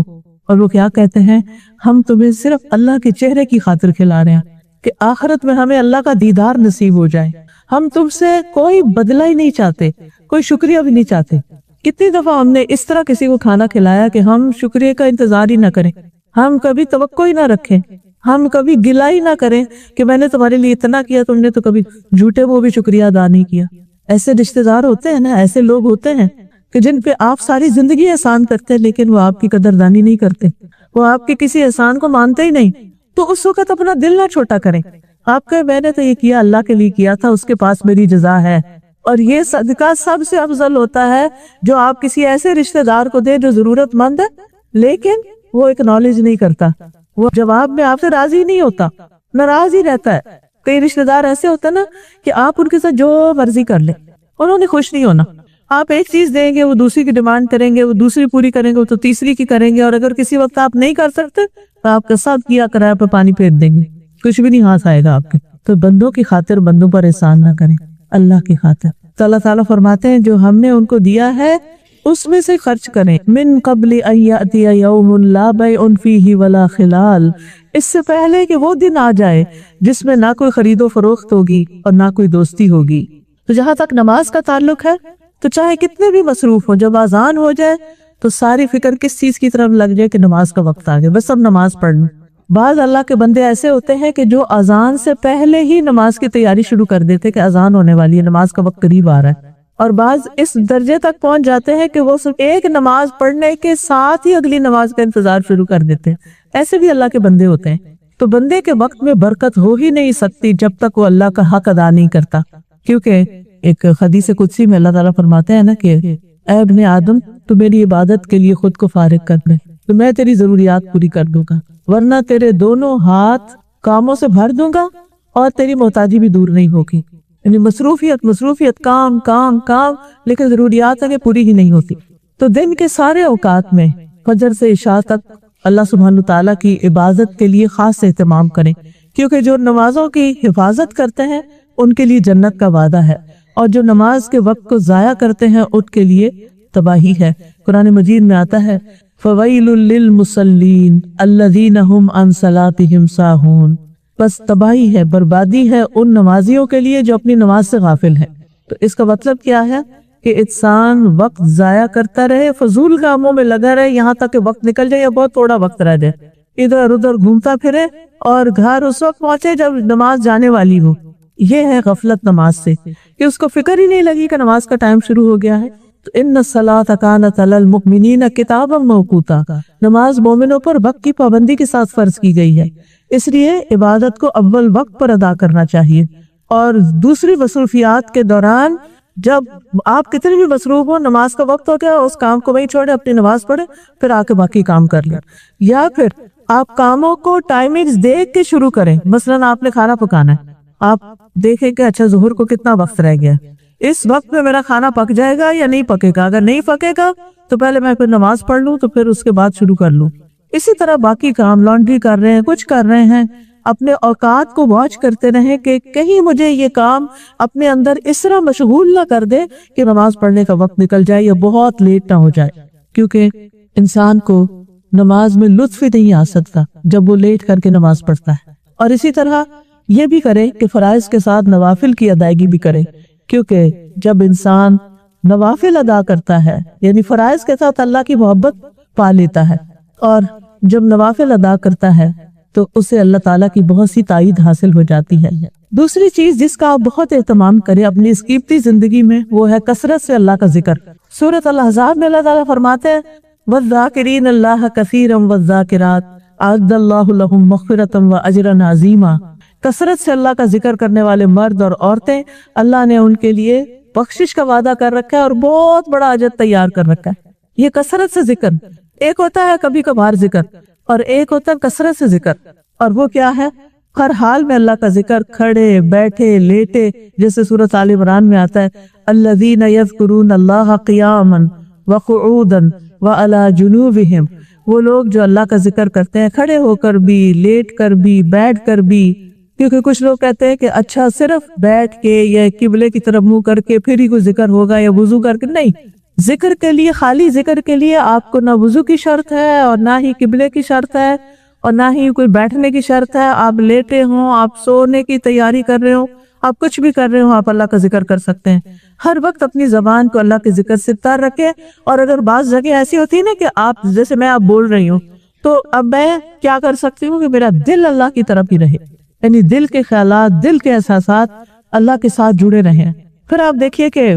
اور وہ کیا کہتے ہیں، ہم تمہیں صرف اللہ کے چہرے کی خاطر کھلا رہے ہیں کہ آخرت میں ہمیں اللہ کا دیدار نصیب ہو جائے، ہم تم سے کوئی بدلہ ہی نہیں چاہتے، کوئی شکریہ بھی نہیں چاہتے۔ کتنی دفعہ ہم نے اس طرح کسی کو کھانا کھلایا کہ ہم شکریہ کا انتظار ہی نہ کریں، ہم کبھی توقع ہی نہ رکھیں، ہم کبھی گلہ ہی نہ کریں کہ میں نے تمہارے لیے اتنا کیا، تم نے تو کبھی جھوٹے وہ بھی شکریہ ادا نہیں کیا۔ ایسے رشتہ دار ہوتے ہیں نا، ایسے لوگ ہوتے ہیں کہ جن پہ آپ ساری زندگی احسان کرتے ہیں، لیکن وہ آپ کی قدردانی نہیں کرتے، وہ آپ کے کسی احسان کو مانتے ہی نہیں۔ تو اس وقت اپنا دل نہ چھوٹا کریں، آپ کہیں میں نے تو یہ کیا اللہ کے لیے کیا تھا، اس کے پاس میری جزا ہے۔ اور یہ صدقہ سب سے افضل ہوتا ہے جو آپ کسی ایسے رشتہ دار کو دیں جو ضرورت مند ہے لیکن وہ اکنالج نہیں کرتا، وہ جواب میں آپ سے راضی نہیں ہوتا، ناراض ہی رہتا ہے۔ کئی رشتہ دار ایسے ہوتا ہے نا کہ آپ ان کے ساتھ جو مرضی کر لیں، انہوں نے خوش نہیں ہونا، آپ ایک چیز دیں گے، وہ دوسری کی ڈیمانڈ کریں گے، وہ دوسری پوری کریں گے، وہ تو تیسری کی کریں گے، اور اگر کسی وقت آپ نہیں کر سکتے تو آپ کا سب کیا کرایہ پہ پانی پھیر دیں گے، کچھ بھی نہیں ہاتھ آئے گا آپ کے۔ تو بندوں کی خاطر بندوں پر احسان نہ کریں، اللہ کی خاطر۔ تو اللہ تعالیٰ فرماتے ہیں جو ہم نے ان کو دیا ہے اس میں سے خرچ کریں، من قبل ان یأتی یوم لا بیع فیہ ولا خلال، اس سے پہلے کہ وہ دن آ جائے جس میں نہ کوئی خرید و فروخت ہوگی اور نہ کوئی دوستی ہوگی۔ تو جہاں تک نماز کا تعلق ہے تو چاہے کتنے بھی مصروف ہو، جب اذان ہو جائے تو ساری فکر کس چیز کی طرف لگ جائے کہ نماز کا وقت آ گیا، بس اب نماز پڑھ لوں۔ بعض اللہ کے بندے ایسے ہوتے ہیں کہ جو اذان سے پہلے ہی نماز کی تیاری شروع کر دیتے کہ اذان ہونے والی ہے، نماز کا وقت قریب آ رہا ہے، اور بعض اس درجے تک پہنچ جاتے ہیں کہ وہ صرف ایک نماز پڑھنے کے ساتھ ہی اگلی نماز کا انتظار شروع کر دیتے ہیں۔ ایسے بھی اللہ کے بندے ہوتے ہیں۔ تو بندے کے وقت میں برکت ہو ہی نہیں سکتی جب تک وہ اللہ کا حق ادا نہیں کرتا، کیونکہ ایک حدیث قدسی میں اللہ تعالیٰ فرماتے ہیں نا کہ اے ابن آدم تو میری عبادت کے لیے خود کو فارغ کر لے تو میں تیری ضروریات پوری کر دوں گا، ورنہ تیرے دونوں ہاتھ کاموں سے بھر دوں گا اور تیری محتاجی بھی دور نہیں ہوگی۔ یعنی مصروفیت کام کام کام، لیکن ضروریات آگے پوری ہی نہیں ہوتی۔ تو دن کے سارے اوقات میں فجر سے عشاء تک اللہ سبحانہ تعالیٰ کی عبادت کے لیے خاص اہتمام کریں، کیونکہ جو نمازوں کی حفاظت کرتے ہیں ان کے لیے جنت کا وعدہ ہے، اور جو نماز کے وقت کو ضائع کرتے ہیں ان کے لیے تباہی ہے۔ قرآن مجید میں آتا ہے فَوَيْلٌ لِّلْمُصَلِّينَ الَّذِينَ هُمْ عَنْ صَلَاتِهِمْ سَاهُونَ، بس تباہی ہے، بربادی ہے ان نمازیوں کے لیے جو اپنی نماز سے غافل ہیں۔ تو اس کا مطلب کیا ہے کہ انسان وقت ضائع کرتا رہے، فضول کاموں میں لگا رہے یہاں تک کہ وقت نکل جائے یا بہت تھوڑا وقت رہ جائے، ادھر ادھر گھومتا پھرے اور گھر اس وقت پہنچے جب نماز جانے والی ہو۔ یہ ہے غفلت نماز سے، کہ اس کو فکر ہی نہیں لگی کہ نماز کا ٹائم شروع ہو گیا ہے۔ تو ان الصلاۃ کانت علی المؤمنین کتابا موقوتا، نماز مومنوں پر وقت کی پابندی کے ساتھ فرض کی گئی ہے، اس لیے عبادت کو اول وقت پر ادا کرنا چاہیے، اور دوسری مصروفیات کے دوران جب آپ کتنے بھی مصروف ہو، نماز کا وقت ہو گیا اس کام کو وہیں چھوڑے، اپنی نماز پڑھے، پھر آ کے باقی کام کر لیں، یا پھر آپ کاموں کو ٹائمنگز دیکھ کے شروع کریں۔ مثلاً آپ نے کھانا پکانا ہے، آپ دیکھیں کہ اچھا ظہر کو کتنا وقت رہ گیا، اس وقت میں میرا کھانا پک جائے گا یا نہیں پکے گا، اگر نہیں پکے گا تو پہلے میں پھر نماز پڑھ لوں تو پھر اس کے بعد شروع کر لوں۔ اسی طرح باقی کام، لانڈری کر رہے ہیں، کچھ کر رہے ہیں، اپنے اوقات کو واچ کرتے رہیں کہ کہیں مجھے یہ کام اپنے اندر اس طرح مشغول نہ کر دے کہ نماز پڑھنے کا وقت نکل جائے یا بہت لیٹ نہ ہو جائے، کیونکہ انسان کو نماز میں لطف ہی نہیں آ سکتا جب وہ لیٹ کر کے نماز پڑھتا ہے۔ اور اسی طرح یہ بھی کرے کہ فرائض کے ساتھ نوافل کی ادائیگی بھی کرے، کیونکہ جب انسان نوافل ادا کرتا ہے یعنی فرائض کے ساتھ اللہ کی محبت پا لیتا ہے، اور جب نوافل ادا کرتا ہے تو اسے اللہ تعالیٰ کی بہت سی تائید حاصل ہو جاتی ہے۔ دوسری چیز جس کا آپ بہت اہتمام کریں اپنی اس قیمتی زندگی میں، وہ ہے کثرت سے اللہ کا ذکر۔ سورۃ الاحزاب میں اللہ تعالیٰ فرماتے ہیں وَالذَّاكِرِينَ اللَّهَ كَثِيرًا وَالذَّاكِرَاتِ أَعَدَّ اللَّهُ لَهُمْ مَغْفِرَةً وَأَجْرًا عَظِيمًا، کثرت سے اللہ کا ذکر کرنے والے مرد اور عورتیں، اللہ نے ان کے لیے بخشش کا وعدہ کر رکھا ہے اور بہت بڑا اجر تیار کر رکھا ہے۔ یہ کثرت سے ذکر، ایک ہوتا ہے کبھی کبھار ذکر اور ایک ہوتا ہے کثرت سے ذکر، اور وہ کیا ہے؟ ہر حال میں اللہ کا ذکر، کھڑے بیٹھے لیٹے، جیسے سورۃ آل عمران میں آتا ہے الذین یذکرون اللہ قیاما وقعودا وعلی جنوبہم، وہ لوگ جو اللہ کا ذکر کرتے ہیں کھڑے ہو کر بھی، لیٹ کر بھی، بیٹھ کر بھی۔ کیونکہ کچھ لوگ کہتے ہیں کہ اچھا صرف بیٹھ کے یا قبلے کی طرف منہ کر کے پھر ہی کوئی ذکر ہوگا یا وضو کر کے، نہیں، ذکر کے لیے، خالی ذکر کے لیے آپ کو نہ وضو کی شرط ہے اور نہ ہی قبلے کی شرط ہے اور نہ ہی کوئی بیٹھنے کی شرط ہے۔ آپ لیٹے ہوں، آپ سونے کی تیاری کر رہے ہوں، آپ کچھ بھی کر رہے ہوں، آپ اللہ کا ذکر کر سکتے ہیں۔ ہر وقت اپنی زبان کو اللہ کے ذکر سے تر رکھیں، اور اگر بعض جگہ ایسی ہوتی ہے نا کہ آپ جیسے میں آپ بول رہی ہوں تو اب میں کیا کر سکتی ہوں کہ میرا دل اللہ کی طرف ہی رہے، یعنی دل کے خیالات، دل کے احساسات اللہ کے ساتھ جڑے رہیں۔ پھر آپ دیکھیے کہ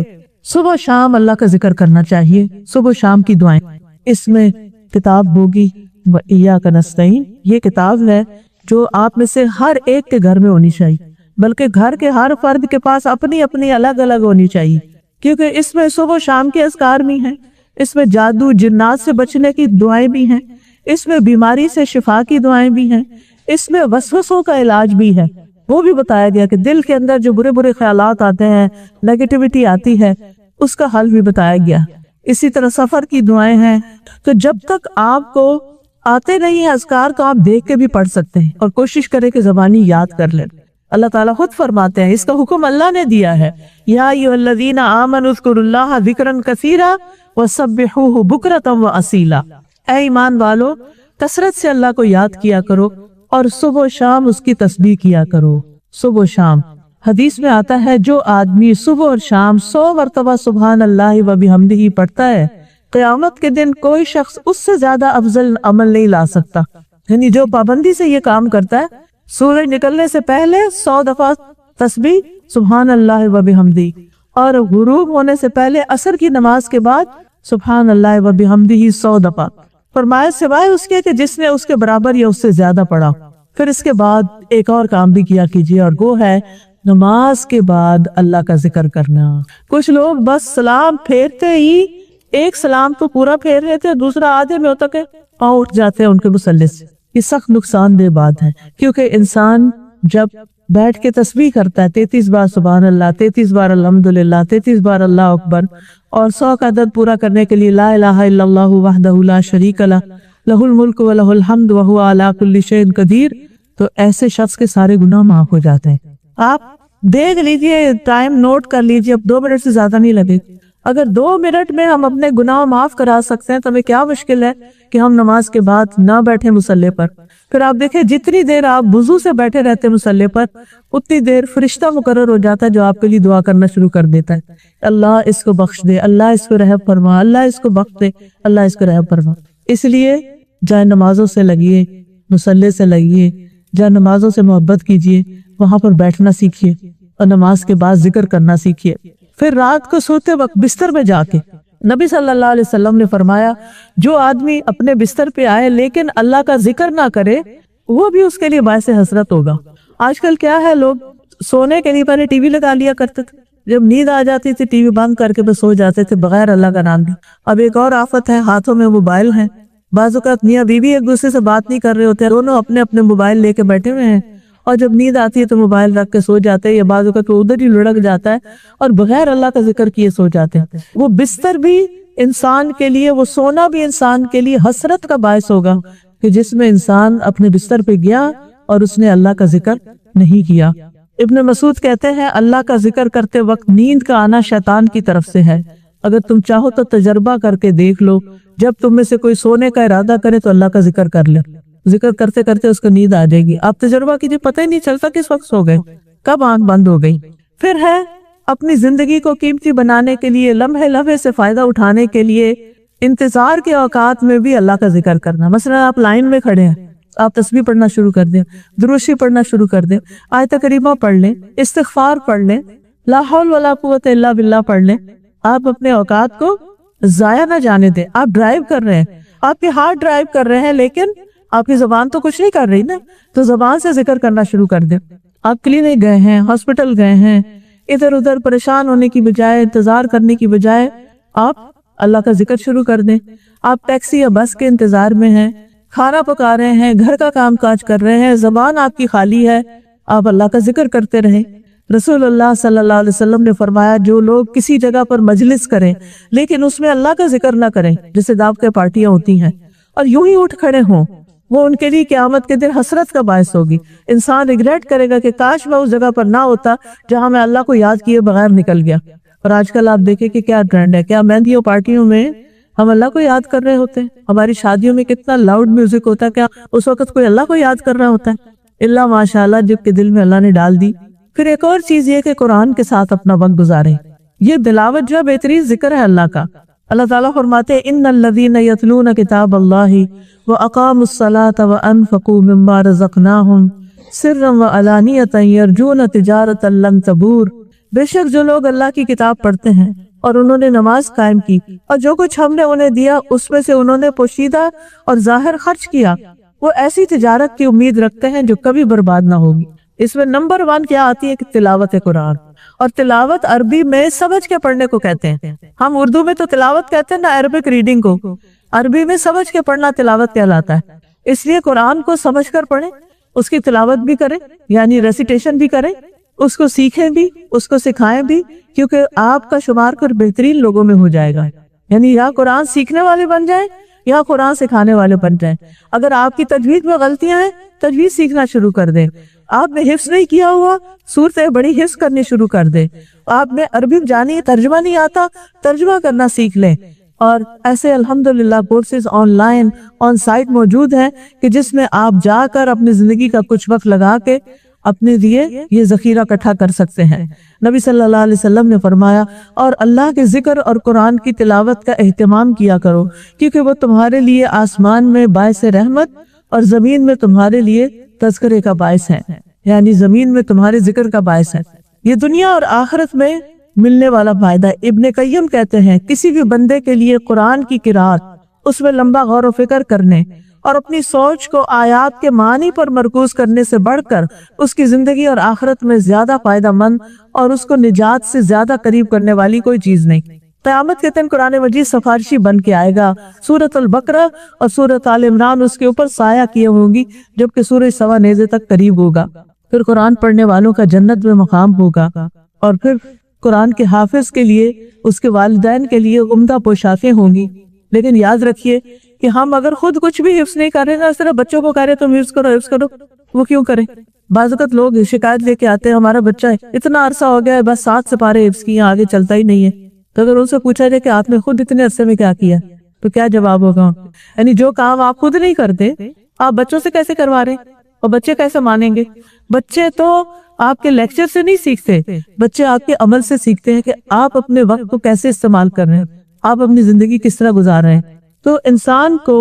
صبح شام اللہ کا ذکر کرنا چاہیے، صبح شام کی دعائیں۔ اس میں کتاب ہوگی وَإِيَّاكَ نَسْتَعِينُ، یہ کتاب ہے جو آپ میں سے ہر ایک کے گھر میں ہونی چاہیے، بلکہ گھر کے ہر فرد کے پاس اپنی اپنی الگ الگ ہونی چاہیے، کیونکہ اس میں صبح و شام کے اذکار بھی ہیں، اس میں جادو جنات سے بچنے کی دعائیں بھی ہیں، اس میں بیماری سے شفا کی دعائیں بھی ہیں، اس میں وسوسوں کا علاج بھی ہے۔ وہ بھی بتایا گیا کہ دل کے اندر جو برے برے خیالات آتے ہیں، نیگیٹیوٹی آتی ہے، اس کا حل بھی بتایا گیا۔ اسی طرح سفر کی دعائیں ہیں، تو جب تک آپ کو آتے نہیں ہیں اذکار تو آپ دیکھ کے بھی پڑھ سکتے ہیں، اور کوشش کریں کہ زبانی یاد کر لیں۔ اللہ تعالیٰ خود فرماتے ہیں، اس کا حکم اللہ نے دیا ہے، یا ایھا الذین آمنوا اذکروا اللہ ذکرا کثیرا وسبحوہ بکرۃ واصیلا۔ اے ایمان والو، کثرت سے اللہ کو یاد کیا کرو اور صبح و شام اس کی تسبیح کیا کرو۔ صبح و شام حدیث میں آتا ہے، جو آدمی صبح اور شام 100 مرتبہ سبحان اللہ و بحمدہ پڑھتا ہے، قیامت کے دن کوئی شخص اس سے زیادہ افضل عمل نہیں لا سکتا۔ یعنی جو پابندی سے یہ کام کرتا ہے، سورج نکلنے سے پہلے 100 دفعہ تسبیح سبحان اللہ و بحمدہ، اور غروب ہونے سے پہلے عصر کی نماز کے بعد سبحان اللہ و بحمدہ 100 دفعہ، فرمایا سوائے اس کے کہ جس نے اس کے برابر یا اس سے زیادہ پڑھا۔ پھر اس کے بعد ایک اور کام بھی کیا کیجیے، اور وہ ہے نماز کے بعد اللہ کا ذکر کرنا۔ کچھ لوگ بس سلام پھیرتے ہی ایک سلام تو پورا پھیر رہے تھے، دوسرا آدھے میں ہوتا کہ پاؤں اٹھ جاتے ہیں ان کے مصلی سے۔ یہ سخت نقصان دہ بات ہے، کیونکہ انسان جب بیٹھ کے تسبیح کرتا ہے 33 بار سبحان اللہ، 33 بار الحمدللہ، 33 بار اللہ اکبر، اور 100 کا عدد پورا کرنے کے لیے لا الہ الا اللہ وحدہ لا شریک لہ لہ الملک و لہ الحمد وہو علی کل شیء قدیر، تو ایسے شخص کے سارے گناہ معاف ہو جاتے ہیں۔ آپ دیکھ لیجئے، ٹائم نوٹ کر لیجئے، اب 2 منٹ سے زیادہ نہیں لگے۔ اگر 2 منٹ میں ہم اپنے گناہ معاف کرا سکتے ہیں تو ہمیں کیا مشکل ہے کہ ہم نماز کے بعد نہ بیٹھے مصلی پر۔ پھر آپ دیکھیں جتنی دیر آپ وضو سے بیٹھے رہتے مصلی پر، اتنی دیر فرشتہ مقرر ہو جاتا ہے جو آپ کے لیے دعا کرنا شروع کر دیتا ہے، اللہ اس کو بخش دے، اللہ اس کو رحم فرما، اللہ اس کو بخش دے، اللہ اس کو رحم فرما۔ اس لیے جائے نمازوں سے لگیے، مصلی سے لگیے، جائے نمازوں سے محبت کیجیے، وہاں پر بیٹھنا سیکھیے، اور نماز کے بعد ذکر کرنا سیکھیے۔ پھر رات کو سوتے وقت بستر میں جا کے نبی صلی اللہ علیہ وسلم نے فرمایا، جو آدمی اپنے بستر پہ آئے لیکن اللہ کا ذکر نہ کرے، وہ بھی اس کے لیے باعث حسرت ہوگا۔ آج کل کیا ہے، لوگ سونے کے لیے پہلے ٹی وی لگا لیا کرتے تھے، جب نیند آ جاتی تھی ٹی وی بند کر کے بس سو جاتے تھے بغیر اللہ کا نام لیے۔ اب ایک اور آفت ہے، ہاتھوں میں موبائل ہیں، بعض اوقات میاں بیوی ایک دوسرے سے بات نہیں کر رہے ہوتے، دونوں اپنے اپنے موبائل لے کے بیٹھے ہوئے ہیں، اور جب نیند آتی ہے تو موبائل رکھ کے سو جاتے ہیں، یا بعض اوقات وہ ادھر ہی لڑک جاتا ہے اور بغیر اللہ کا ذکر کیے سو جاتے ہیں۔ وہ بستر بھی انسان کے لیے، وہ سونا بھی انسان کے لیے حسرت کا باعث ہوگا کہ جس میں انسان اپنے بستر پہ گیا اور اس نے اللہ کا ذکر نہیں کیا۔ ابن مسعود کہتے ہیں، اللہ کا ذکر کرتے وقت نیند کا آنا شیطان کی طرف سے ہے۔ اگر تم چاہو تو تجربہ کر کے دیکھ لو، جب تم میں سے کوئی سونے کا ارادہ کرے تو اللہ کا ذکر کر لے، ذکر کرتے کرتے اس کو نیند آ جائے گی۔ آپ تجربہ کیجئے، پتہ ہی نہیں چلتا کس وقت سو گئے، کب آنکھ بند ہو گئی۔ پھر ہے اپنی زندگی کو قیمتی بنانے کے لیے، لمحے لمحے سے فائدہ اٹھانے کے لیے انتظار کے اوقات میں بھی اللہ کا ذکر کرنا۔ مثلا آپ لائن میں کھڑے ہیں، آپ تسبیح پڑھنا شروع کر دیں، درود شریف پڑھنا شروع کر دیں، آیت کریمہ پڑھ لیں، استغفار پڑھ لیں، لا حول ولا قوت الا باللہ پڑھ لیں۔ آپ اپنے اوقات کو ضائع نہ جانے دیں۔ آپ ڈرائیو کر رہے ہیں، آپ کے ہاتھ ڈرائیو کر رہے ہیں، لیکن آپ کی زبان تو کچھ نہیں کر رہی نا، تو زبان سے ذکر کرنا شروع کر دیں۔ آپ کلینک گئے ہیں، ہاسپٹل گئے ہیں، ادھر ادھر پریشان ہونے کی بجائے، انتظار کرنے کی بجائے آپ اللہ کا ذکر شروع کر دیں۔ آپ ٹیکسی یا بس کے انتظار میں ہیں، کھانا پکا رہے ہیں، گھر کا کام کاج کر رہے ہیں، زبان آپ کی خالی ہے، آپ اللہ کا ذکر کرتے رہیں۔ رسول اللہ صلی اللہ علیہ وسلم نے فرمایا، جو لوگ کسی جگہ پر مجلس کریں لیکن اس میں اللہ کا ذکر نہ کریں، جیسے دعوت کے پارٹیاں ہوتی ہیں، اور یوں ہی اٹھ کھڑے ہوں، وہ ان کے لیے قیامت کے دن حسرت کا باعث ہوگی۔ انسان ریگریٹ کرے گا کہ کاش میں اس جگہ پر نہ ہوتا جہاں میں اللہ کو یاد کیے بغیر نکل گیا۔ اور آج کل آپ دیکھیں کہ کیا ٹرینڈ ہے، کیا مہندیوں پارٹیوں میں ہم اللہ کو یاد کر رہے ہوتے ہیں، ہماری شادیوں میں کتنا لاؤڈ میوزک ہوتا ہے، کیا اس وقت کوئی اللہ کو یاد کر رہا ہوتا ہے؟ اللہ ماشاءاللہ جب کے دل میں اللہ نے ڈال دی۔ پھر ایک اور چیز یہ کہ قرآن کے ساتھ اپنا وقت گزاریں، یہ تلاوت جو بہترین ذکر ہے اللہ کا۔ اللہ تعالیٰ فرماتے ہیں، ان الذین یتلون کتاب اللہ واقاموا الصلاۃ وانفقوا مما رزقناہم سرا وعلانیۃ یرجون تجارۃ لن تبور۔ بے شک جو لوگ اللہ کی کتاب پڑھتے ہیں اور انہوں نے نماز قائم کی، اور جو کچھ ہم نے انہیں دیا اس میں سے انہوں نے پوشیدہ اور ظاہر خرچ کیا، وہ ایسی تجارت کی امید رکھتے ہیں جو کبھی برباد نہ ہوگی۔ اس میں نمبر 1 کیا آتی ہے کہ تلاوت قرآن، اور تلاوت عربی میں سمجھ کے پڑھنے کو کہتے ہیں۔ ہم اردو میں تو تلاوت کہتے ہیں نا، عربک ریڈنگ کو، عربی میں سمجھ کے پڑھنا تلاوت کہلاتا ہے۔ اس لیے قرآن کو سمجھ کر پڑھیں، اس کی تلاوت بھی کریں، یعنی ریسیٹیشن بھی کریں، اس کو سیکھیں بھی، اس کو سکھائیں بھی، کیونکہ آپ کا شمار پھر بہترین لوگوں میں ہو جائے گا. یعنی یا قرآن سیکھنے والے بن جائیں یا قرآن سکھانے والے بن جائیں. اگر آپ کی تجوید میں غلطیاں ہیں، تجوید سیکھنا شروع کر دیں. آپ نے حفظ نہیں کیا ہوا، صورتیں بڑی حفظ کرنی شروع کر دیں. آپ نے عربی جانی، ترجمہ نہیں آتا، ترجمہ کرنا سیکھ لیں. اور ایسے الحمدللہ courses online onsite موجود ہیں کہ جس میں آپ جا کر اپنی زندگی کا کچھ وقت لگا کے اپنے لیے یہ ذخیرہ اکٹھا کر سکتے ہیں. نبی صلی اللہ علیہ وسلم نے فرمایا، اور اللہ کے ذکر اور قرآن کی تلاوت کا اہتمام کیا کرو، کیونکہ وہ تمہارے لیے آسمان میں باعث رحمت اور زمین میں تمہارے لیے تذکرے کا باعث ہے. یعنی زمین میں تمہارے ذکر کا باعث ہے. یہ دنیا اور آخرت میں ملنے والا فائدہ. ابن قیم کہتے ہیں کسی بھی بندے کے لیے قرآن کی قرات، اس میں لمبا غور و فکر کرنے اور اپنی سوچ کو آیات کے معنی پر مرکوز کرنے سے بڑھ کر اس کی زندگی اور آخرت میں زیادہ فائدہ مند اور اس کو نجات سے زیادہ قریب کرنے والی کوئی چیز نہیں. قیامت کے دن قرآن مجید سفارشی بن کے آئے گا. سورۃ البقرہ اور سورۃ آل عمران اس کے اوپر سایہ کیے ہوں گی، جبکہ سورج سوا نیزے تک قریب ہوگا. پھر قرآن پڑھنے والوں کا جنت میں مقام ہوگا، اور پھر قرآن کے حافظ کے لیے، اس کے والدین کے لیے عمدہ پوشاکیں ہوں گی. لیکن یاد رکھیے کہ ہم اگر خود کچھ بھی حفظ نہیں کر رہے نا، صرف بچوں کو کہہ رہے تم حفظ کرو حفظ کرو، وہ کیوں کریں؟ بعض اوقات لوگ شکایت لے کے آتے ہیں ہمارا بچہ اتنا عرصہ ہو گیا ہے بس 7 سپارے حفظ کیے، آگے چلتا ہی نہیں ہے. تو اگر ان سے پوچھا جائے کہ آپ نے خود اتنے عرصے میں کیا کیا تو کیا جواب ہوگا؟ یعنی جو کام آپ خود نہیں کرتے آپ بچوں سے کیسے کروا رہے، اور بچے کیسے مانیں گے؟ بچے تو آپ کے لیکچر سے نہیں سیکھتے، بچے آپ کے عمل سے سیکھتے ہیں کہ آپ اپنے وقت کو کیسے استعمال کر رہے ہیں، آپ اپنی زندگی کس طرح گزار رہے ہیں. تو انسان کو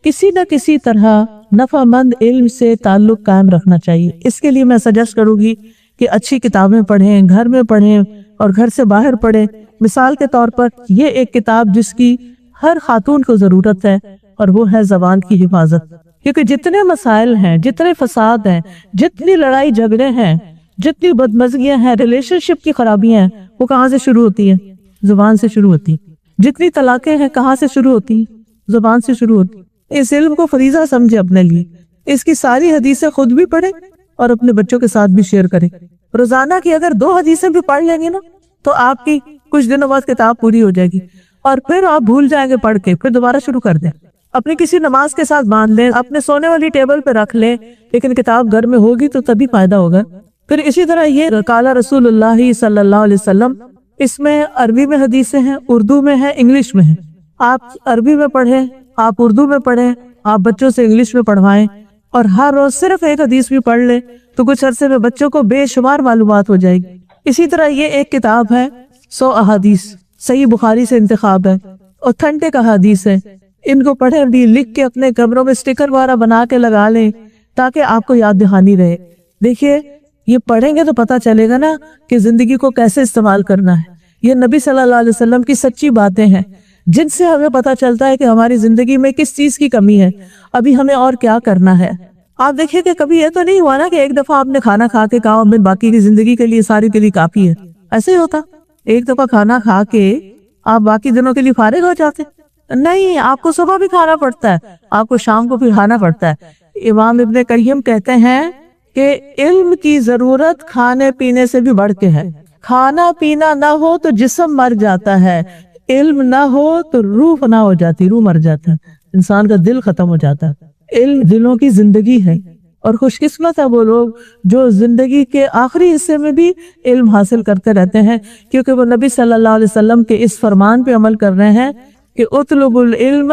کسی نہ کسی طرح نفع مند علم سے تعلق قائم رکھنا چاہیے. اس کے لیے میں سجیسٹ کروں گی کہ اچھی کتابیں پڑھیں، گھر میں پڑھیں اور گھر سے باہر پڑھیں. مثال کے طور پر یہ ایک کتاب جس کی ہر خاتون کو ضرورت ہے، اور وہ ہے زبان کی حفاظت. کیونکہ جتنے مسائل ہیں، جتنے فساد ہیں، جتنی لڑائی جھگڑے ہیں، جتنی بدمزگیاں ہیں، ریلیشن شپ کی خرابیاں ہیں، وہ کہاں سے شروع ہوتی ہیں؟ زبان سے شروع ہوتی. جتنی طلاقیں ہیں کہاں سے شروع ہوتی ہیں؟ زبان سے شروع ہوتی. اس علم کو فریضہ سمجھے اپنے لیے، اس کی ساری حدیثیں خود بھی پڑھیں اور اپنے بچوں کے ساتھ بھی شیئر کریں. روزانہ کی اگر 2 حدیثیں بھی پڑھ لیں گے نا تو آپ کی کچھ دنوں بعد کتاب پوری ہو جائے گی، اور پھر آپ بھول جائیں گے پڑھ کے، پھر دوبارہ شروع کر دیں. اپنی کسی نماز کے ساتھ باندھ لیں، اپنے سونے والی ٹیبل پہ رکھ لیں، لیکن کتاب گھر میں ہوگی تو تبھی فائدہ ہوگا. پھر اسی طرح یہ قال رسول اللہ صلی اللہ علیہ وسلم، اس میں عربی میں حدیثیں ہیں، اردو میں ہیں، انگلش میں ہیں. آپ عربی میں پڑھیں، آپ اردو میں پڑھیں، آپ بچوں سے انگلش میں پڑھوائیں، اور ہر روز صرف ایک حدیث بھی پڑھ لیں تو کچھ عرصے میں بچوں کو بے شمار معلومات ہو جائے گی. اسی طرح یہ ایک کتاب ہے 100 احادیث، صحیح بخاری سے انتخاب ہے، اوتھینٹک احادیث ہے. ان کو پڑھیں بھی، لکھ کے اپنے کمروں میں اسٹیکر وغیرہ بنا کے لگا لیں تاکہ آپ کو یاد دہانی رہے. دیکھیے یہ پڑھیں گے تو پتہ چلے گا نا کہ زندگی کو کیسے استعمال کرنا ہے. یہ نبی صلی اللہ علیہ وسلم کی سچی باتیں ہیں جن سے ہمیں پتہ چلتا ہے کہ ہماری زندگی میں کس چیز کی کمی ہے، ابھی ہمیں اور کیا کرنا ہے. آپ دیکھیں کہ کبھی یہ تو نہیں ہوا نا کہ ایک دفعہ آپ نے کھانا کھا کے کہا میں باقی کی زندگی کے لیے ساری کے لیے کافی ہے. ایسے ہی ہوتا؟ ایک دفعہ کھانا کھا کے آپ باقی دنوں کے لیے فارغ ہو جاتے؟ نہیں، آپ کو صبح بھی کھانا پڑتا ہے، آپ کو شام کو بھی کھانا پڑتا ہے. امام ابن قیم کہتے ہیں کہ علم کی ضرورت کھانے پینے سے بھی بڑھ کے ہے. کھانا پینا نہ ہو تو جسم مر جاتا ہے، علم نہ ہو تو روح فنا ہو جاتی، روح مر جاتا ہے، انسان کا دل ختم ہو جاتا ہے. علم دلوں کی زندگی ہے، اور خوش قسمت ہے وہ لوگ جو زندگی کے آخری حصے میں بھی علم حاصل کرتے رہتے ہیں، کیونکہ وہ نبی صلی اللہ علیہ وسلم کے اس فرمان پہ عمل کر رہے ہیں کہ اطلب العلم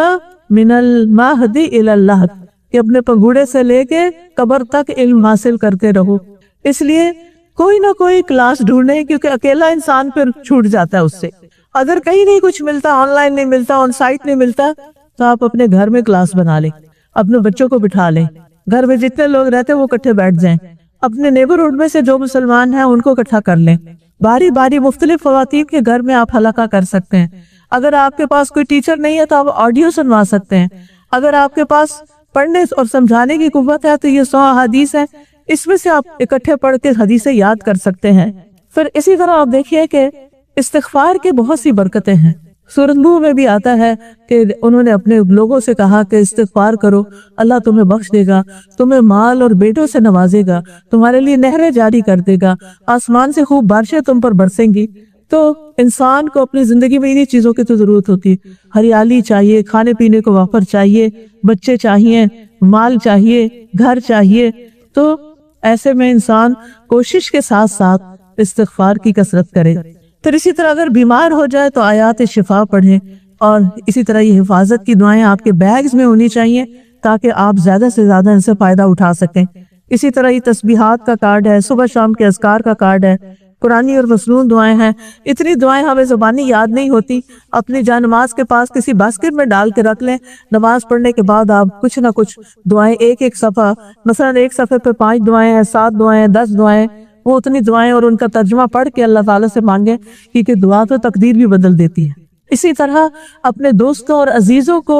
من المہد الی اللحد، کہ اپنے پگوڑے سے لے کے قبر تک علم حاصل کرتے رہو. اس لیے کوئی نہ کوئی کلاس ڈھونڈے، کیونکہ اکیلا انسان پھر چھوٹ جاتا ہے اس سے. اگر کہیں نہیں کچھ ملتا، آن لائن نہیں ملتا، آن سائٹ نہیں ملتا، تو آپ اپنے گھر میں کلاس بنا لیں، اپنے بچوں کو بٹھا لیں، گھر میں جتنے لوگ رہتے ہیں وہ اکٹھے بیٹھ جائیں، اپنے نیبرہڈ میں سے جو مسلمان ہیں ان کو اکٹھا کر لیں. باری باری مختلف خواتین کے گھر میں آپ حلقہ کر سکتے ہیں. اگر آپ کے پاس کوئی ٹیچر نہیں ہے تو آپ آڈیو سنوا سکتے ہیں. اگر آپ کے پاس پڑھنے اور سمجھانے کی قوت ہے تو یہ 100 احادیث ہیں، اس میں سے آپ اکٹھے پڑھ کے حدیثیں یاد کر سکتے ہیں. پھر اسی طرح آپ دیکھیے کہ استغفار کی بہت سی برکتیں ہیں. سورۃ نوح میں بھی آتا ہے کہ انہوں نے اپنے لوگوں سے کہا کہ استغفار کرو، اللہ تمہیں بخش دے گا، تمہیں مال اور بیٹوں سے نوازے گا، تمہارے لیے نہریں جاری کر دے گا، آسمان سے خوب بارشیں تم پر برسیں گی۔ تو انسان کو اپنی زندگی میں انہی چیزوں کی تو ضرورت ہوتی ہے، ہریالی چاہیے، کھانے پینے کو وافر چاہیے، بچے چاہیے، مال چاہیے، گھر چاہیے۔ تو ایسے میں انسان کوشش کے ساتھ ساتھ استغفار کی کثرت کرے۔ پھر اسی طرح اگر بیمار ہو جائے تو آیات شفا پڑھیں، اور اسی طرح یہ حفاظت کی دعائیں آپ کے بیگز میں ہونی چاہیے تاکہ آپ زیادہ سے زیادہ ان سے فائدہ اٹھا سکیں۔ اسی طرح یہ تسبیحات کا کارڈ ہے، صبح شام کے اذکار کا کارڈ ہے، قرآنی اور مسنون دعائیں ہیں۔ اتنی دعائیں ہمیں زبانی یاد نہیں ہوتی، اپنی جائے نماز کے پاس کسی باسکٹ میں ڈال کے رکھ لیں، نماز پڑھنے کے بعد آپ کچھ نہ کچھ دعائیں ایک صفحہ، مثلا ایک صفحے پہ 5 دعائیں ہیں، 7 دعائیں ہیں، 10 دعائیں، وہ اتنی دعائیں اور ان کا ترجمہ پڑھ کے اللہ تعالیٰ سے مانگیں، کیونکہ دعا تو تقدیر بھی بدل دیتی ہے۔ اسی طرح اپنے دوستوں اور عزیزوں کو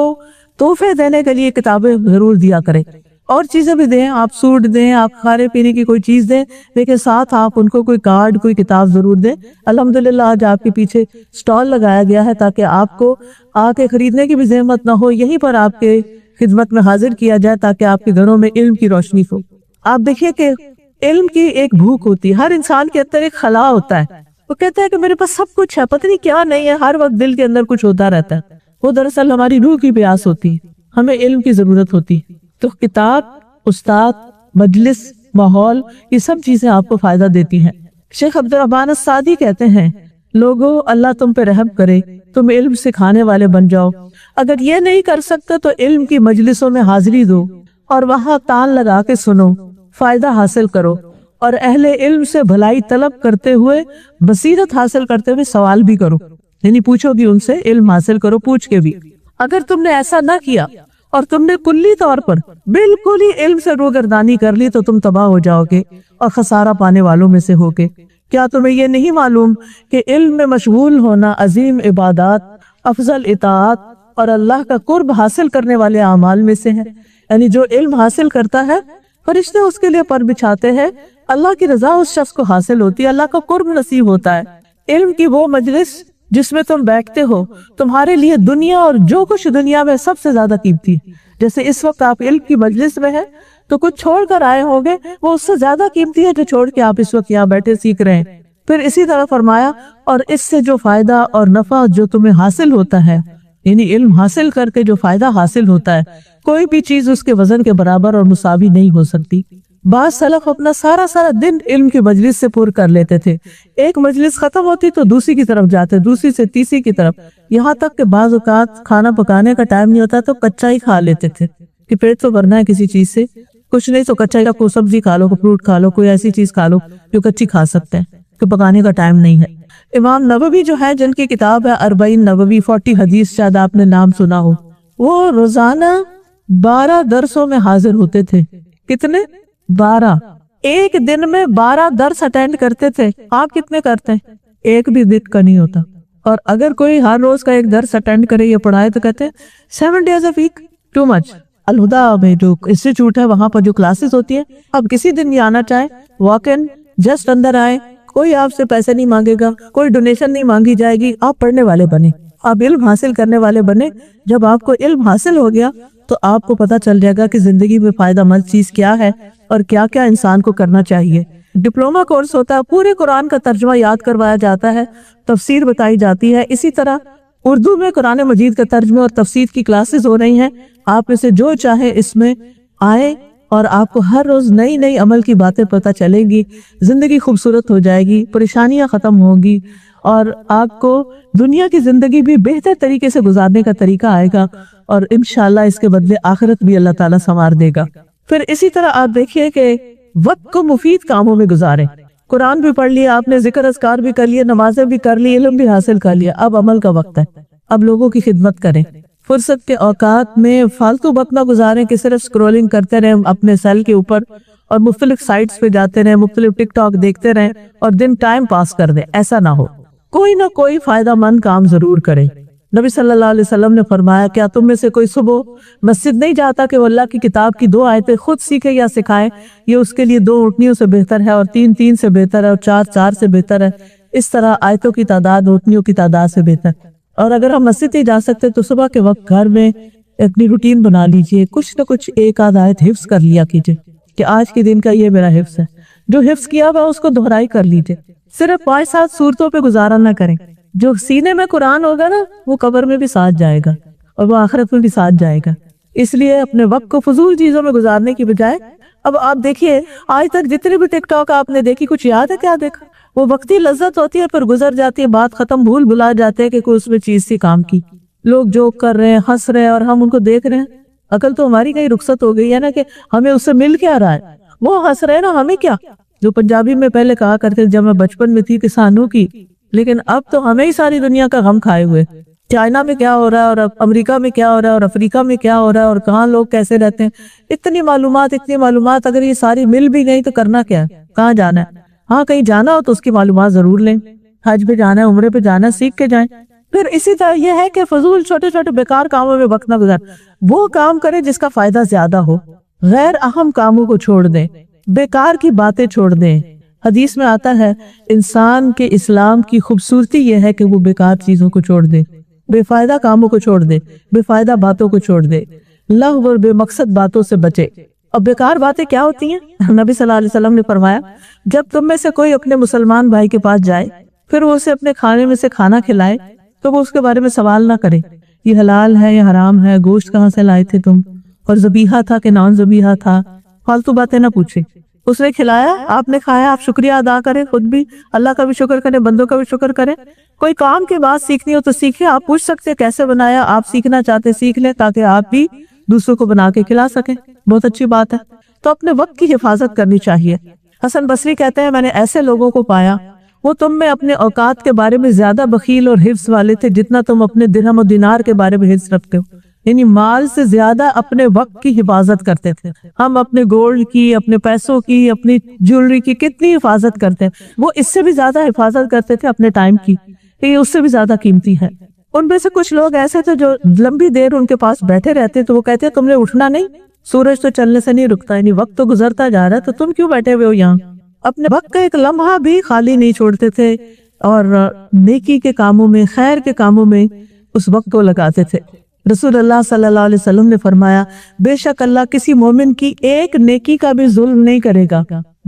تحفے دینے کے لیے کتابیں ضرور دیا کریں، اور چیزیں بھی دیں، آپ سوٹ دیں، آپ کھانے پینے کی کوئی چیز دیں، لیکن ساتھ آپ ان کو کوئی کارڈ، کوئی کتاب ضرور دیں۔ الحمدللہ آج آپ کے پیچھے سٹال لگایا گیا ہے تاکہ آپ کو آ کے خریدنے کی بھی زحمت نہ ہو، یہیں پر آپ کے خدمت میں حاضر کیا جائے تاکہ آپ کے گھروں میں علم کی روشنی ہو۔ آپ دیکھیے کہ علم کی ایک بھوک ہوتی ہے، ہر انسان کے اندر ایک خلا ہوتا ہے، وہ کہتا ہے کہ میرے پاس سب کچھ ہے، پتہ نہیں کیا نہیں ہے، ہر وقت دل کے اندر کچھ ہوتا رہتا ہے۔ وہ دراصل ہماری روح کی پیاس ہوتی ہے، ہمیں علم کی ضرورت ہوتی ہے۔ تو کتاب، استاد، مجلس، ماحول، یہ سب چیزیں آپ کو فائدہ دیتی ہیں۔ شیخ عبدالرحمن السعدی کہتے ہیں، لوگو اللہ تم پہ رحم کرے، تم علم سکھانے والے بن جاؤ۔ اگر یہ نہیں کر سکتے تو علم کی مجلسوں میں حاضری دو اور وہاں تان لگا کے سنو، فائدہ حاصل کرو، اور اہل علم سے بھلائی طلب کرتے ہوئے، بصیرت حاصل کرتے ہوئے سوال بھی کرو، یعنی پوچھو بھی ان سے، علم حاصل کرو پوچھ کے بھی۔ اگر تم نے ایسا نہ کیا اور تم نے کلی طور پر بالکل ہی علم سے روگردانی کر لی تو تم تباہ ہو جاؤ گے اور خسارہ پانے والوں میں سے ہوگے۔ کیا تمہیں یہ نہیں معلوم کہ علم میں مشغول ہونا عظیم عبادات، افضل اطاعت اور اللہ کا قرب حاصل کرنے والے اعمال میں سے ہے؟ یعنی جو علم حاصل کرتا ہے، فرشتے اس کے لیے پر بچھاتے ہیں، اللہ کی رضا اس شخص کو حاصل ہوتی ہے، اللہ کا قرب نصیب ہوتا ہے۔ علم کی وہ مجلس جس میں تم بیٹھتے ہو تمہارے لیے دنیا اور جو کچھ دنیا میں سب سے زیادہ قیمتی ہے۔ جیسے اس وقت آپ علم کی مجلس میں ہیں تو کچھ چھوڑ کر آئے ہوں گے، وہ اس سے زیادہ قیمتی ہے جو چھوڑ کے آپ اس وقت یہاں بیٹھے سیکھ رہے ہیں۔ پھر اسی طرح فرمایا، اور اس سے جو فائدہ اور نفع جو تمہیں حاصل ہوتا ہے، یعنی علم حاصل کر کے جو فائدہ حاصل ہوتا ہے، کوئی بھی چیز اس کے وزن کے برابر اور مساوی نہیں ہو سکتی۔ بعض سلف اپنا سارا دن علم کی مجلس سے پر کر لیتے تھے، ایک مجلس ختم ہوتی تو دوسری کی طرف جاتے، دوسری سے تیسری کی طرف، یہاں تک کہ بعض اوقات کھانا پکانے کا ٹائم نہیں ہوتا تو کچا ہی کھا لیتے تھے کہ پیٹ تو بھرنا ہے کسی چیز سے، کچھ نہیں تو کچا ہی، کوئی سبزی کھا لو، کوئی فروٹ کھا لو، کوئی ایسی چیز کھا لو جو کچی کھا سکتے ہیں کہ پکانے کا ٹائم نہیں ہے۔ امام نووی جو ہے، جن کی کتاب ہے 40 نووی، 40 حدیث، شاید آپ نے نام سنا ہو، وہ روزانہ 12 درسوں میں حاضر ہوتے تھے۔ کتنے؟ 12۔ ایک دن میں 12 درس اٹینڈ کرتے تھے۔ آپ کتنے کرتے ہیں؟ ایک بھی دن کا نہیں ہوتا۔ اور اگر کوئی ہر روز کا ایک درس اٹینڈ کرے یا پڑھائے تو کہتے ہیں 7 days a week too much. Alhuda میں جو انسٹیٹیوٹ ہے وہاں پر جو کلاسز ہوتی ہیں، آپ کسی دن بھی آنا چاہیں، واک ان، جسٹ اندر آئے، کوئی آپ سے پیسے نہیں مانگے گا، کوئی ڈونیشن نہیں مانگی جائے گی، آپ پڑھنے والے بنے، آپ علم حاصل کرنے والے بنے۔ جب آپ کو علم حاصل ہو گیا تو آپ کو پتہ چل جائے گا کہ زندگی میں فائدہ مند چیز کیا ہے اور کیا کیا انسان کو کرنا چاہیے۔ ڈپلومہ کورس ہوتا ہے، پورے قرآن کا ترجمہ یاد کروایا جاتا ہے، تفسیر بتائی جاتی ہے۔ اسی طرح اردو میں قرآن مجید کا ترجمہ اور تفسیر کی کلاسز ہو رہی ہیں۔ آپ میں سے جو چاہے اس میں آئے اور آپ کو ہر روز نئی نئی عمل کی باتیں پتہ چلیں گی، زندگی خوبصورت ہو جائے گی، پریشانیاں ختم ہوں گی، اور آپ کو دنیا کی زندگی بھی بہتر طریقے سے گزارنے کا طریقہ آئے گا، اور انشاءاللہ اس کے بدلے آخرت بھی اللہ تعالیٰ سنوار دے گا۔ پھر اسی طرح آپ دیکھیے کہ وقت کو مفید کاموں میں گزاریں۔ قرآن بھی پڑھ لیا آپ نے، ذکر اذکار بھی کر لیے، نمازیں بھی کر لی، علم بھی حاصل کر لیا، اب عمل کا وقت ہے، اب لوگوں کی خدمت کریں۔ فرصت کے اوقات میں فالتو وقت نہ گزاریں کہ صرف سکرولنگ کرتے رہیں اپنے سیل کے اوپر اور مختلف سائٹس پہ جاتے رہیں، مختلف ٹک ٹاک دیکھتے رہیں اور دن ٹائم پاس کر دیں۔ ایسا نہ ہو، کوئی نہ کوئی فائدہ مند کام ضرور کریں۔ نبی صلی اللہ علیہ وسلم نے فرمایا، کیا تم میں سے کوئی صبح مسجد نہیں جاتا کہ وہ اللہ کی کتاب کی 2 آیتیں خود سیکھے یا سکھائے؟ یہ اس کے لیے 2 اونٹنیوں سے بہتر ہے، اور 3 سے بہتر ہے، اور 4 سے بہتر ہے۔ اس طرح آیتوں کی تعداد اونٹنیوں کی تعداد سے بہتر۔ اور اگر ہم مسجد نہیں جا سکتے تو صبح کے وقت گھر میں اپنی روٹین بنا لیجئے، کچھ نہ کچھ ایک آدھ آیت حفظ کر لیا کیجئے کہ آج کے دن کا یہ میرا حفظ ہے، جو حفظ کیا ہوا اس کو دہرائی کر لیجئے۔ صرف 5-7 سورتوں پہ گزارا نہ کریں، جو سینے میں قرآن ہوگا نا وہ قبر میں بھی ساتھ جائے گا اور وہ آخرت میں بھی ساتھ جائے گا۔ اس لیے اپنے وقت کو فضول چیزوں میں گزارنے کی بجائے، اب آپ دیکھیے آج تک جتنے بھی ٹک ٹاک آپ نے دیکھی، کچھ یاد ہے کیا دیکھا؟ وہ وقتی لذت ہوتی ہے پھر گزر جاتی ہے، بات ختم، بھلا جاتے ہیں کہ کوئی اس میں چیز سی کام کی۔ لوگ جوک کر رہے ہیں، ہنس رہے ہیں اور ہم ان کو دیکھ رہے ہیں۔ عقل تو ہماری کہیں رخصت ہو گئی ہے نا کہ ہمیں اس سے مل کیا رہا ہے، وہ ہنس رہے ہیں نا، ہمیں کیا؟ جو پنجابی میں پہلے کہا کرتے جب میں بچپن میں تھی کسانوں کی، لیکن اب تو ہمیں ہی ساری دنیا کا غم کھائے ہوئے۔ چائنا میں کیا ہو رہا ہے اور امریکہ میں کیا ہو رہا ہے اور افریقہ میں کیا ہو رہا ہے اور کہاں لوگ کیسے رہتے ہیں، اتنی معلومات، اگر یہ ساری مل بھی گئی تو کرنا کیا ہے، کہاں جانا ہے؟ ہاں کہیں جانا ہو تو اس کی معلومات ضرور لیں، حج پہ جانا ہے، عمرے پہ جانا ہے، سیکھ کے جائیں۔ پھر اسی طرح یہ ہے کہ فضول چھوٹے چھوٹے بیکار کاموں میں وقت نہ گزار، وہ کام کرے جس کا فائدہ زیادہ ہو، غیر اہم کاموں کو چھوڑ دیں، بیکار کی باتیں چھوڑ دیں۔ حدیث میں آتا ہے انسان کے اسلام کی خوبصورتی یہ ہے کہ وہ بیکار چیزوں کو چھوڑ دے، بے فائدہ کاموں کو چھوڑ دے، بے فائدہ باتوں کو چھوڑ دے، لغو اور بے مقصد باتوں سے بچے۔ اب بیکار باتیں کیا ہوتی ہیں؟ نبی صلی اللہ علیہ وسلم نے فرمایا جب تم میں سے کوئی اپنے مسلمان بھائی کے پاس جائے پھر وہ اسے اپنے کھانے میں سے کھانا کھلائے تو وہ اس کے بارے میں سوال نہ کرے، یہ حلال ہے یا حرام ہے، گوشت کہاں سے لائے تھے تم، اور ذبیحہ تھا کہ نان ذبیحہ تھا، فالتو باتیں نہ پوچھے۔ اس نے کھلایا، آپ نے کھایا، آپ شکریہ ادا کریں، خود بھی اللہ کا بھی شکر کریں، بندوں کا بھی شکر کریں۔ کوئی کام کی بات سیکھنی ہو تو سیکھیں، آپ پوچھ سکتے ہیں کیسے بنایا، آپ سیکھنا چاہتے سیکھ لیں تاکہ آپ بھی دوسروں کو بنا کے کھلا سکیں، بہت اچھی بات ہے۔ تو اپنے وقت کی حفاظت کرنی چاہیے۔ حسن بصری کہتے ہیں میں نے ایسے لوگوں کو پایا وہ تم میں اپنے اوقات کے بارے میں زیادہ بخیل اور حفظ والے تھے جتنا تم اپنے درہم و دینار کے بارے میں حفظ رکھتے ہو، یعنی مال سے زیادہ اپنے وقت کی حفاظت کرتے تھے۔ ہم اپنے گولڈ کی، اپنے پیسوں کی، اپنی جیولری کی کتنی حفاظت کرتے ہیں، وہ اس سے بھی زیادہ حفاظت کرتے تھے اپنے ٹائم کی، یہ اس سے بھی زیادہ قیمتی ہے۔ ان میں سے کچھ لوگ ایسے تھے جو لمبی دیر ان کے پاس بیٹھے رہتے تو وہ کہتے تم نے اٹھنا نہیں، سورج تو چلنے سے نہیں رکتا، یعنی وقت تو گزرتا جا رہا ہے تو تم کیوں بیٹھے ہوئے ہو یہاں؟ اپنے وقت کا ایک لمحہ بھی خالی نہیں چھوڑتے تھے اور نیکی کے کاموں میں، خیر کے کاموں میں اس وقت کو لگاتے تھے۔ رسول اللہ صلی اللہ علیہ وسلم نے فرمایا بے شک اللہ کسی مومن کی ایک نیکی کا بھی ظلم نہیں کرے گا،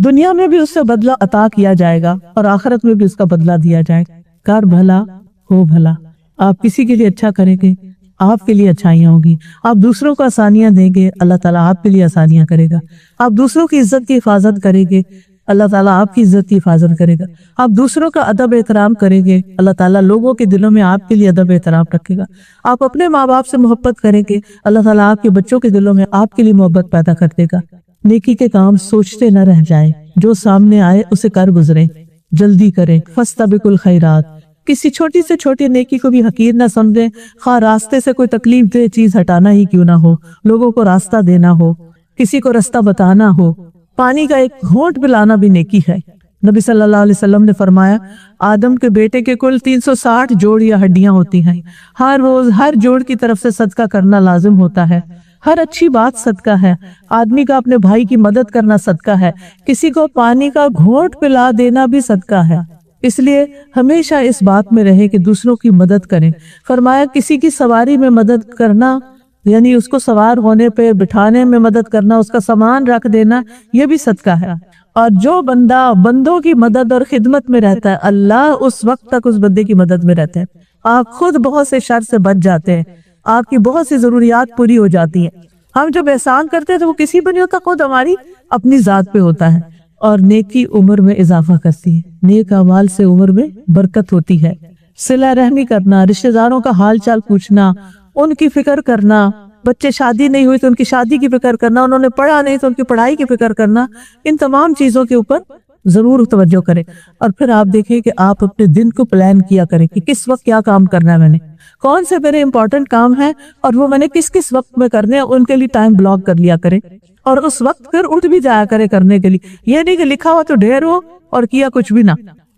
دنیا میں بھی اس سے بدلہ عطا کیا جائے گا اور آخرت میں بھی اس کا بدلہ دیا جائے گا۔ کر بھلا ہو بھلا، آپ کسی کے لیے اچھا کریں گے آپ کے لیے اچھائیاں ہوگی، آپ دوسروں کو آسانیاں دیں گے اللہ تعالیٰ آپ کے لیے آسانیاں کرے گا، آپ دوسروں کی عزت کی حفاظت کریں گے اللہ تعالیٰ آپ کی عزت کی حفاظت کرے گا، آپ دوسروں کا ادب احترام کریں گے اللہ تعالیٰ لوگوں کے دلوں میں آپ کے لیے ادب احترام رکھے گا، آپ اپنے ماں باپ سے محبت کریں گے اللہ تعالیٰ آپ کے بچوں کے دلوں میں آپ کے لیے محبت پیدا کر دے گا۔ نیکی کے کام سوچتے نہ رہ جائیں، جو سامنے آئے اسے کر گزریں، جلدی کریں، فاستبقوا الخیرات، کسی چھوٹی سے چھوٹی نیکی کو بھی حقیر نہ سمجھیں، خواہ راستے سے کوئی تکلیف دہ چیز ہٹانا ہی کیوں نہ ہو، لوگوں کو راستہ دینا ہو، کسی کو راستہ بتانا ہو، پانی کا ایک گھونٹ پلانا بھی نیکی ہے۔ نبی صلی اللہ علیہ وسلم نے فرمایا آدم کے بیٹے کے کل 360 جوڑ یا ہڈیاں ہوتی ہیں، ہر روز ہر جوڑ کی طرف سے صدقہ کرنا لازم ہوتا ہے، ہر اچھی بات صدقہ ہے، آدمی کا اپنے بھائی کی مدد کرنا صدقہ ہے، کسی کو پانی کا گھونٹ پلا دینا بھی صدقہ ہے۔ اس لیے ہمیشہ اس بات میں رہے کہ دوسروں کی مدد کریں۔ فرمایا کسی کی سواری میں مدد کرنا یعنی اس کو سوار ہونے پہ بٹھانے میں مدد کرنا، اس کا سامان رکھ دینا، یہ بھی صدقہ ہے۔ اور جو بندہ بندوں کی مدد اور خدمت میں رہتا ہے اللہ اس وقت تک اس بندے کی مدد میں رہتے ہیں، آپ خود بہت سے شر سے بچ جاتے ہیں، آپ کی بہت سی ضروریات پوری ہو جاتی ہیں۔ ہم جب احسان کرتے ہیں تو وہ کسی پہ نہیں ہوتا، خود ہماری اپنی ذات پہ ہوتا ہے۔ اور نیکی عمر میں اضافہ کرتی ہے، نیک اعمال سے عمر میں برکت ہوتی ہے۔ صلہ رحمی کرنا، رشتہ داروں کا حال چال پوچھنا، ان کی فکر کرنا، بچے شادی نہیں ہوئی تو ان کی شادی کی فکر کرنا، انہوں نے پڑھا نہیں تو ان کی پڑھائی کی فکر کرنا، ان تمام چیزوں کے اوپر ضرور توجہ کریں۔ اور پھر آپ دیکھیں کہ آپ اپنے دن کو پلان کیا کریں کہ کس وقت کیا کام کرنا ہے، میں نے کون سے میرے امپورٹنٹ کام ہیں اور وہ میں نے کس کس وقت میں کرنے ہیں، ان کے لیے ٹائم بلاک کر لیا کریں اور اس وقت پھر اٹھ بھی جایا کرے کرنے کے لیے، یہ نہیں کہ لکھا ہوا تو ڈھیر ہو اور کیا کچھ بھی نہ۔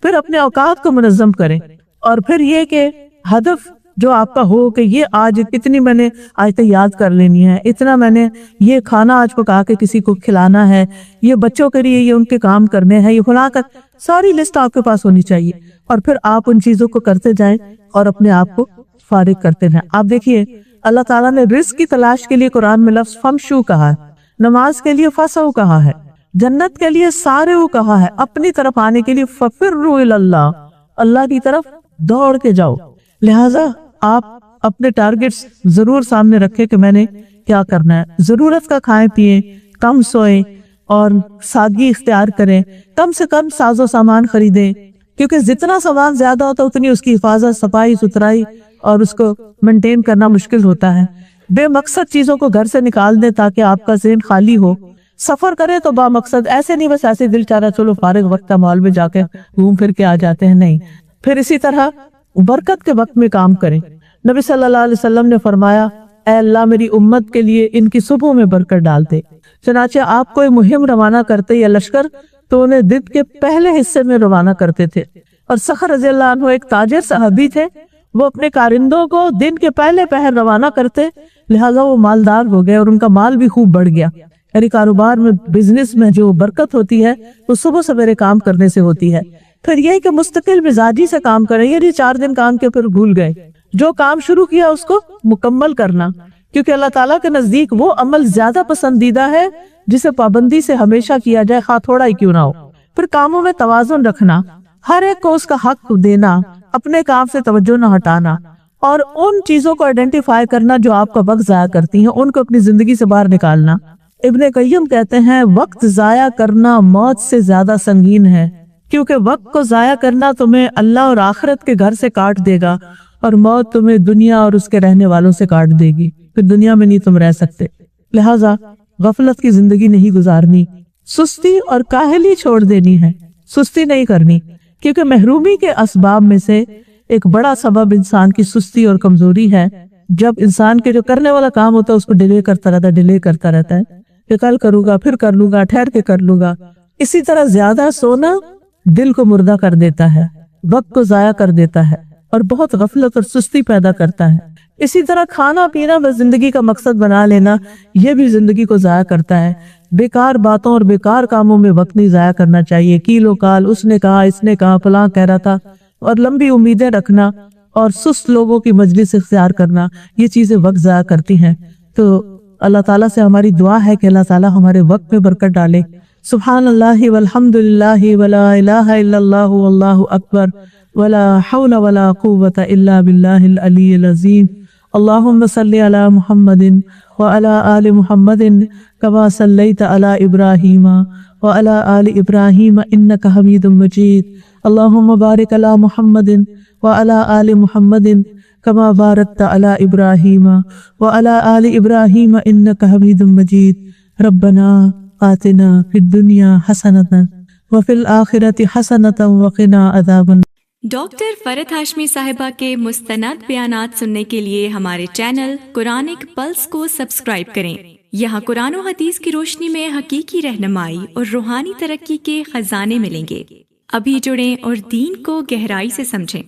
پھر اپنے اوقات کو منظم کریں اور پھر یہ کہ ہدف جو آپ کا ہو کہ یہ آج اتنی میں نے آج تک یاد کر لینی ہے، اتنا میں نے یہ کھانا آج پکا کے کسی کو کھلانا ہے، یہ بچوں کے لیے یہ ان کے کام کرنے ہیں، یہ کھلا کر ساری لسٹ آپ کے پاس ہونی چاہیے اور پھر آپ ان چیزوں کو کرتے جائیں اور اپنے آپ کو فارغ کرتے ہیں۔ آپ دیکھیے اللہ تعالیٰ نے رزق کی تلاش کے لیے قرآن میں لفظ فمشو کہا ہے، نماز کے لیے فسو کہا ہے، جنت کے لیے سارعو کہا ہے، اپنی طرف آنے کے لیے ففروا الی اللہ، اللہ کی طرف دوڑ کے جاؤ۔ لہٰذا آپ اپنے ٹارگٹس ضرور سامنے رکھیں کہ میں نے کیا کرنا ہے۔ ضرورت کا کھائیں پیئیں، کم سوئیں اور سادگی اختیار کریں، کم سے کم ساز و سامان خریدیں، کیونکہ جتنا سامان زیادہ ہوتا ہے اتنی اس کی حفاظت، صفائی ستھرائی اور اس کو مینٹین کرنا مشکل ہوتا ہے۔ بے مقصد چیزوں کو گھر سے نکال دیں تاکہ آپ کا ذہن خالی ہو۔ سفر کریں تو با مقصد، ایسے نہیں بس ایسے دل چاہ رہا چلو فارغ وقت کا مال میں جا کے گھوم پھر کے آ جاتے ہیں، نہیں۔ پھر اسی طرح برکت کے وقت میں کام کریں۔ نبی صلی اللہ علیہ وسلم نے فرمایا اے اللہ میری امت کے لیے ان کی صبحوں میں برکت ڈال دے۔ چنانچہ آپ کوئی مہم روانہ کرتے یا لشکر تو انہیں دن کے پہلے حصے میں روانہ کرتے تھے۔ اور سخر رضی اللہ عنہ ایک تاجر صحابی تھے، وہ اپنے کارندوں کو دن کے پہلے پہر روانہ کرتے، لہٰذا وہ مالدار ہو گئے اور ان کا مال بھی خوب بڑھ گیا۔ یعنی کاروبار میں، بزنس میں جو برکت ہوتی ہے وہ صبح سویرے کام کرنے سے ہوتی ہے۔ پھر یہ کہ مستقل مزاجی سے کام کریں، یعنی 4 دن کام کے پھر بھول گئے، جو کام شروع کیا اس کو مکمل کرنا، کیونکہ اللہ تعالیٰ کے نزدیک وہ عمل زیادہ پسندیدہ ہے جسے پابندی سے ہمیشہ کیا جائے، خواہ تھوڑا ہی کیوں نہ ہو۔ پھر کاموں میں توازن رکھنا، ہر ایک کو اس کا حق دینا، اپنے کام سے توجہ نہ ہٹانا، اور ان چیزوں کو آئیڈینٹیفائی کرنا جو آپ کا وقت ضائع کرتی ہیں، ان کو اپنی زندگی سے باہر نکالنا۔ ابن قیم کہتے ہیں وقت ضائع کرنا موت سے زیادہ سنگین ہے، کیونکہ وقت کو ضائع کرنا تمہیں اللہ اور آخرت کے گھر سے کاٹ دے گا، اور موت تمہیں دنیا اور اس کے رہنے والوں سے کاٹ دے گی، پھر دنیا میں نہیں تم رہ سکتے۔ لہٰذا غفلت کی زندگی نہیں گزارنی، سستی اور کاہلی چھوڑ دینی ہے، سستی نہیں کرنی، کیونکہ محرومی کے اسباب میں سے ایک بڑا سبب انسان کی سستی اور کمزوری ہے۔ جب انسان کے جو کرنے والا کام ہوتا ہے اس کو ڈیلے کرتا رہتا ہے کہ کل کروں گا، پھر کر لوں گا، ٹھہر کے کر لوں گا۔ اسی طرح زیادہ سونا دل کو مردہ کر دیتا ہے، وقت کو ضائع کر دیتا ہے اور بہت غفلت اور سستی پیدا کرتا ہے۔ اسی طرح کھانا پینا بس زندگی کا مقصد بنا لینا، یہ بھی زندگی کو ضائع کرتا ہے۔ بیکار باتوں اور بیکار کاموں میں وقت نہیں ضائع کرنا چاہیے، کیلو کال اس نے کہا، اس نے کہا، فلاں کہہ رہا تھا، اور لمبی امیدیں رکھنا اور سست لوگوں کی مجلس اختیار کرنا، یہ چیزیں وقت ضائع کرتی ہیں۔ تو اللہ تعالیٰ سے ہماری دعا ہے کہ اللہ تعالیٰ ہمارے وقت میں برکت ڈالے۔ سبحان اللہ والحمد للہ ولا الہ الا اللہ واللہ اکبر ولا حول ولا قوة الا باللہ العلی العظیم۔ اللہم صلی علی محمد وعلی آل محمد کما صلیت علی ابراہیم وعلی آل ابراہیم انک حمید مجید۔ اللہم بارک علی محمد وعلی آل محمد کما بارکت علی ابراہیم وعلی آل ابراہیم انک حمید مجید۔ ربنا آتنا فی الدنیا حسنۃ وفی الآخرۃ حسنۃ وقنا عذاب النار۔ ڈاکٹر فرحت ہاشمی صاحبہ کے مستند بیانات سننے کے لیے ہمارے چینل قرآنک پلس کو سبسکرائب کریں۔ یہاں قرآن و حدیث کی روشنی میں حقیقی رہنمائی اور روحانی ترقی کے خزانے ملیں گے۔ ابھی جڑیں اور دین کو گہرائی سے سمجھیں۔